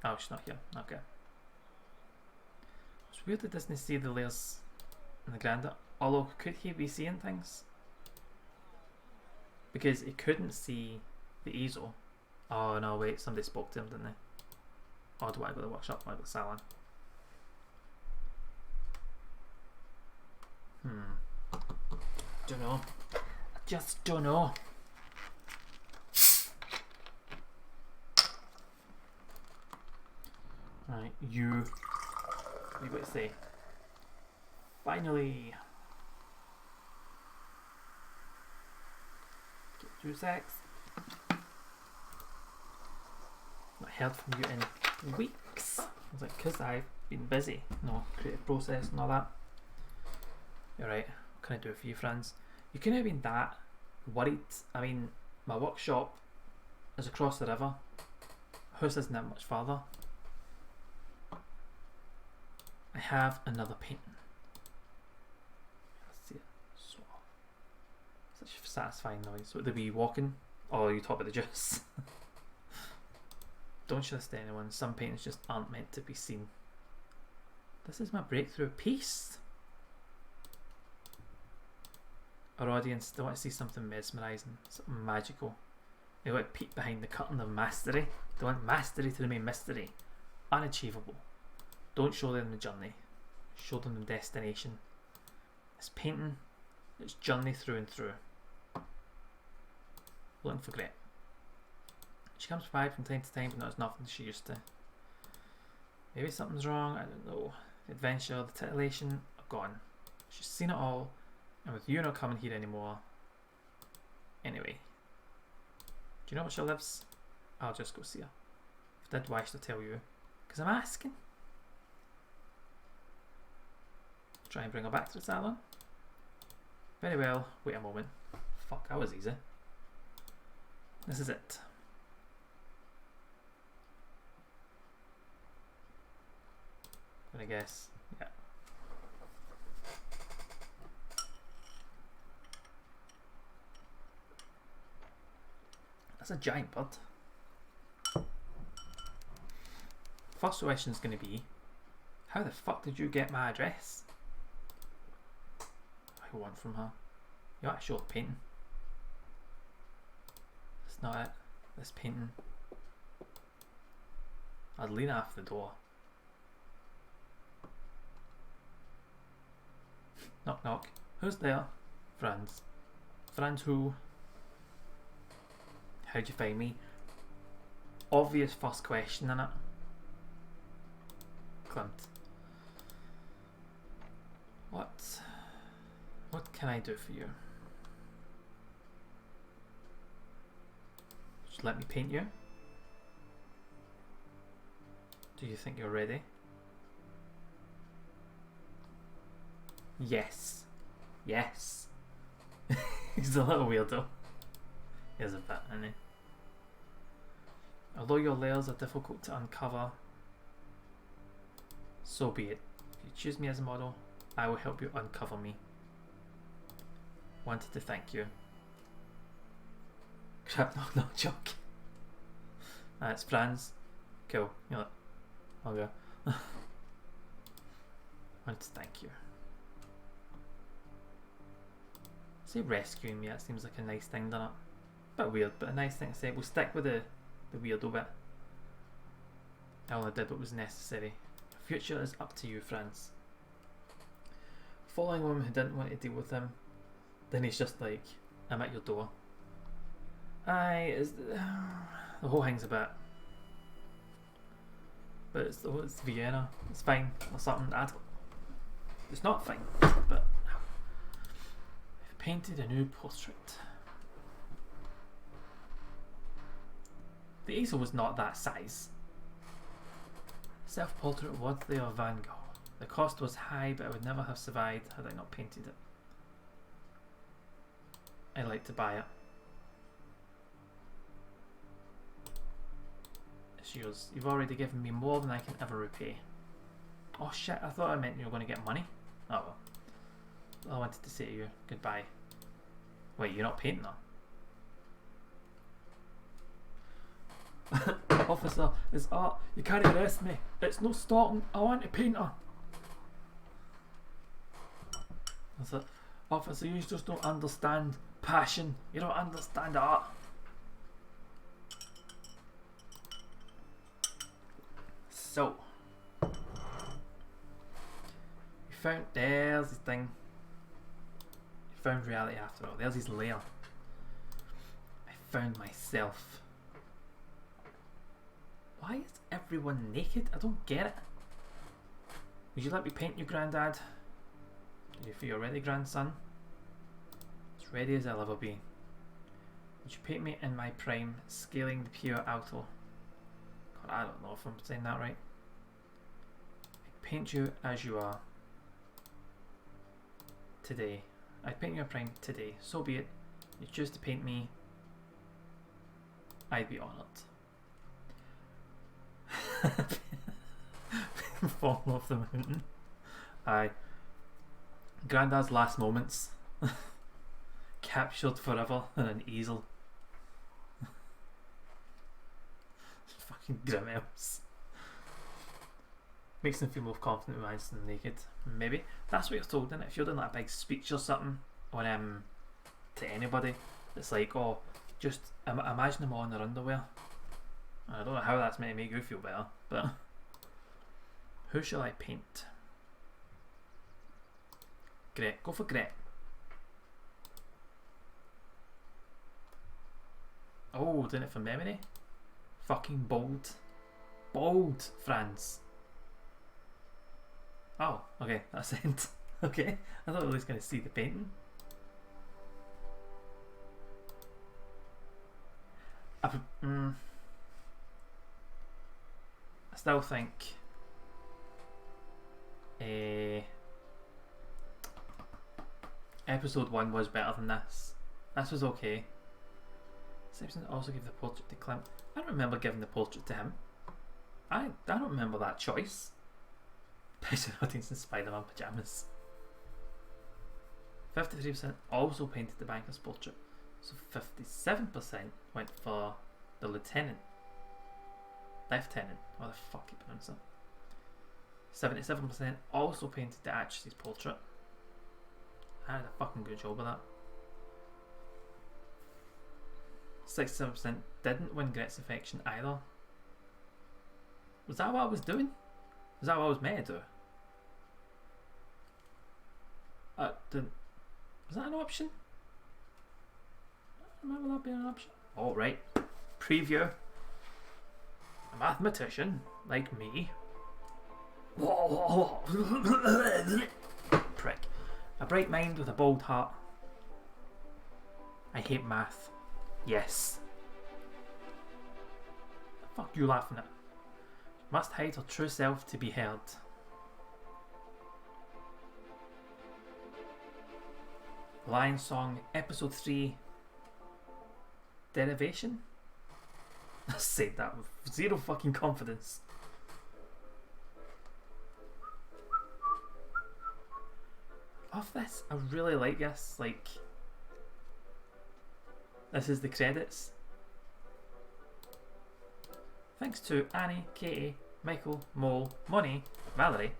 Oh, she's not here. Okay. It's weird that Disney see the layers in the Granda. Although, could he be seeing things? Because he couldn't see the easel. Oh no, wait, somebody spoke to him, didn't they? Oh, do I go to the workshop? Do I go to the salon? Don't know. I just don't know. Right, you. What you got to say? Finally. Get through sex. Not heard from you in weeks. I was like, because I've been busy. No, creative process and all that. Alright, what can I do for you, friends? You couldn't have been that worried. I mean, my workshop is across the river. House isn't that much farther. I have another painting. Let's see it. So, such a satisfying noise. Would they be walking? Oh, you talk about the juice. Don't show this to anyone. Some paintings just aren't meant to be seen. This is my breakthrough piece. Our audience, they want to see something mesmerising, something magical. They want to peek behind the curtain of mastery. They want mastery to remain mystery. Unachievable. Don't show them the journey. Show them the destination. This painting, it's journey through and through. Looking for great. She comes by from time to time, but not nothing she used to. Maybe something's wrong, I don't know. The adventure, the titillation are gone. She's seen it all, and with you not coming here anymore. Anyway, do you know where she lives? I'll just go see her. If I did wish to tell you, because I'm asking. Try and bring her back to the salon. Very well, wait a moment. Fuck, that was easy. This is it. I'm gonna guess, yeah. That's a giant bird. First question is going to be, how the fuck did you get my address? I want from her. You ought to show the painting. That's not it. This painting. I'd lean off the door. Knock knock. Who's there? Friends. Friends who? How'd you find me? Obvious first question in it. Clint. What can I do for you? Just let me paint you? Do you think you're ready? Yes. Yes. He's a little weirdo. He is a bit, isn't he? Although your layers are difficult to uncover, so be it. If you choose me as a model, I will help you uncover me. Wanted to thank you. Crap, no joke. It's Franz. Cool. You're like, okay. Wanted to thank you. Say rescuing me, that seems like a nice thing, doesn't it? Bit weird, but a nice thing to say. We'll stick with the weirdo bit. I only did what was necessary. Your future is up to you, Franz. Following a woman who didn't want to deal with him, then he's just like, I'm at your door. The whole thing's a bit. But it's Vienna. It's fine or something. It's not fine, but I've painted a new portrait. The easel was not that size. Self-portrait was the of Van Gogh. The cost was high, but I would never have survived had I not painted it. I'd like to buy it. It's yours. You've already given me more than I can ever repay. Oh shit, I thought I meant you were going to get money. Oh well. I wanted to say to you goodbye. Wait, you're not painting her? Officer, it's art. You can't arrest me. It's no stalking. I want to paint her. I said, officer, you just don't understand passion. You don't understand art. So, you found, there's his thing. You found reality after all. There's his lair. I found myself. Why is everyone naked? I don't get it. Would you let me paint you, Grandad? Do you feel ready, grandson? As ready as I'll ever be. Would you paint me in my prime, scaling the pure alto? God, I don't know if I'm saying that right. I'd paint you as you are. Today. I'd paint you a prime today. So be it. You choose to paint me. I'd be honoured. Falling off the mountain. Aye. Grandad's last moments. Captured forever in an easel. Fucking Grimmels. Makes them feel more confident with eyes than naked. Maybe. That's what you're told, isn't it? If you're doing like a big speech or something on to anybody, it's like, oh, just imagine them all in their underwear. I don't know how that's meant to make you feel better, but who shall I paint? Gret. Go for Gret. Oh, doing it for memory? Fucking bold. Bold, Franz. Oh, okay, that's it. Okay, I thought I was going to see the painting. I still think episode 1 was better than this. This was okay. Simpson also gave the portrait to Clint. I don't remember giving the portrait to him. I don't remember that choice. Picture audience in Spider-Man pyjamas. 53% also painted the banker's portrait. So 57% went for the lieutenant. Lieutenant, what the fuck you pronounce it? 77% also painted the actress's portrait. I did a fucking good job of that. 67% didn't win Gret's affection either. Was that what I was doing? Was that what I was meant to do? Was that an option? I remember that being an option. Alright. Preview. A mathematician, like me. Prick. A bright mind with a bold heart. I hate math. Yes. The fuck you laughing at? Must hide her true self to be heard. Lion Song Episode 3 Derivation. I said that with zero fucking confidence. Of this, I really like this. Like, this is the credits. Thanks to Annie, Katie, Michael, Mole, Moni, Valerie,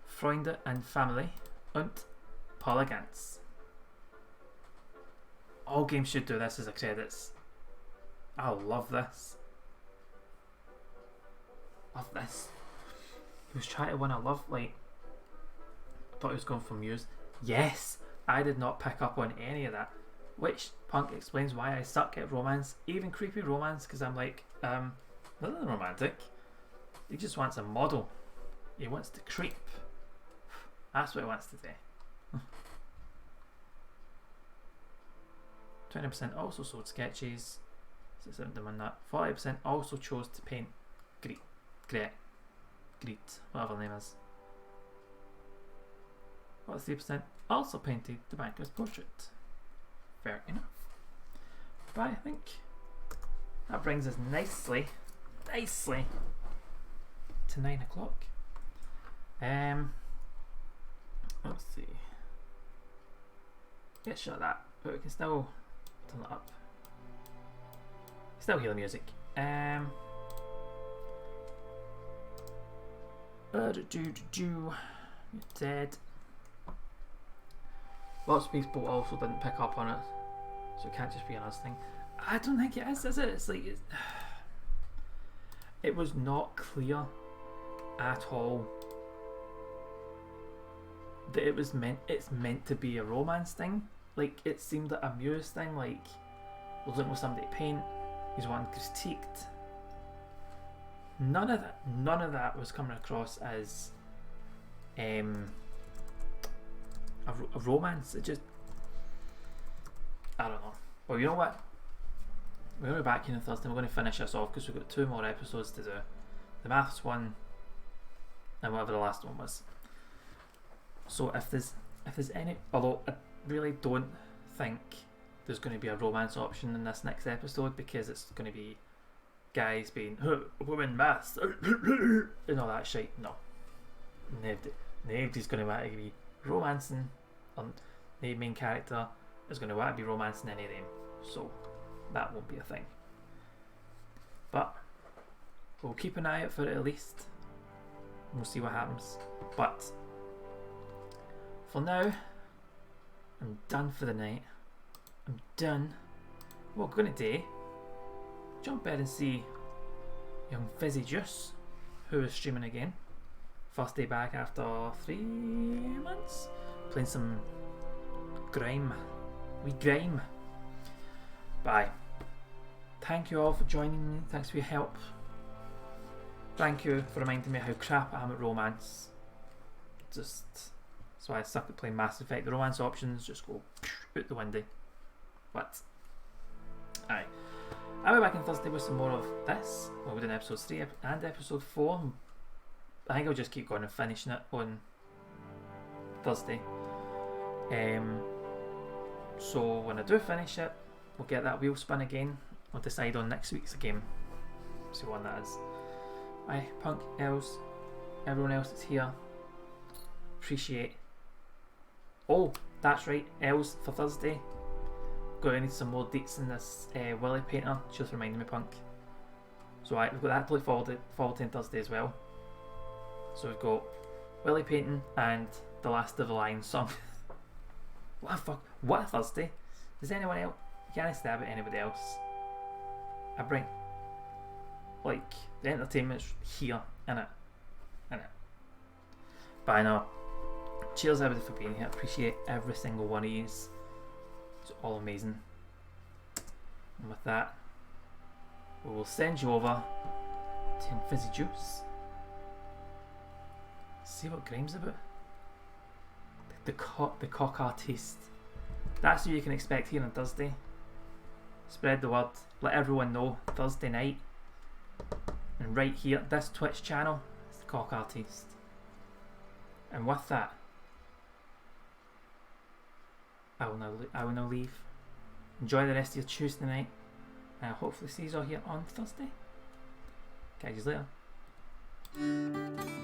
Freunde and Family, und Paula Gantz. All games should do this as a credits. I love this. Love this. He was trying to win a love, like, I thought he was going for Muse. Yes, I did not pick up on any of that. Which Punk explains why I suck at romance, even creepy romance, because I'm like, nothing romantic. He just wants a model. He wants to creep. That's what he wants to do. 20% also sold sketches. 67 on that. 40% also chose to paint Greet, whatever the name is. 43% also painted the banker's portrait. Fair enough. But I think that brings us nicely to 9 o'clock. Let's see. Yeah, shut that. But we can still turn it up. Still hear the music. You're dead. Lots of people also didn't pick up on it, so it can't just be an us thing. I don't think it is it? It's like it was not clear at all that it was it's meant to be a romance thing. Like, it seemed like a Muse thing, like we're looking for somebody to paint, he's wanting critiqued. None of that was coming across as a romance. It just, I don't know. Well, you know what? We're going to be back here on Thursday. We're going to finish this off because we've got 2 more episodes to do. The maths one and whatever the last one was. So if there's any, although I really don't think there's going to be a romance option in this next episode, because it's going to be guys being women maths and all that shit. No, nobody's going to want to be romancing on the main character is going to want to be romancing any of them, so that won't be a thing. But we'll keep an eye out for it at least, and we'll see what happens. But for now, I'm done for the night. I'm done. What we're going to do, jump in and see young Fizzy Juice, who is streaming again. First day back after 3 months, playing some grime. Bye. Thank you all for joining me. Thanks for your help. Thank you for reminding me how crap I am at romance. Just, that's why I suck at playing Mass Effect. The romance options just go out the window. What? Aye. I'll be back on Thursday with some more of this. Well, we're doing episode 3 and episode 4. I think I'll just keep going and finishing it on Thursday. So when I do finish it, we'll get that wheel spin again. I'll decide on next week's game. See what one that is. Aye, Punk, Els, everyone else that's here. Appreciate. Oh, that's right, Els for Thursday. Going to need some more dates in this Willy painter. Just reminded me, Punk. So we've got that to look forward to on Thursday as well. So we've got Willy painting and the last of the Lion Song. What the fuck? What a Thursday? Does anyone else? You can't say that about anybody else. I bring, like, the entertainment's here, innit? But I know. Cheers everybody for being here. Appreciate every single one of you. It's all amazing. And with that, we will send you over to Young Fizzy Juice. See what Grime's about. The cock artiste. That's what you can expect here on Thursday. Spread the word. Let everyone know. Thursday night. And right here, this Twitch channel is the cock artiste. And with that, I will now leave. Enjoy the rest of your Tuesday night. Hopefully see you all here on Thursday. Catch you later.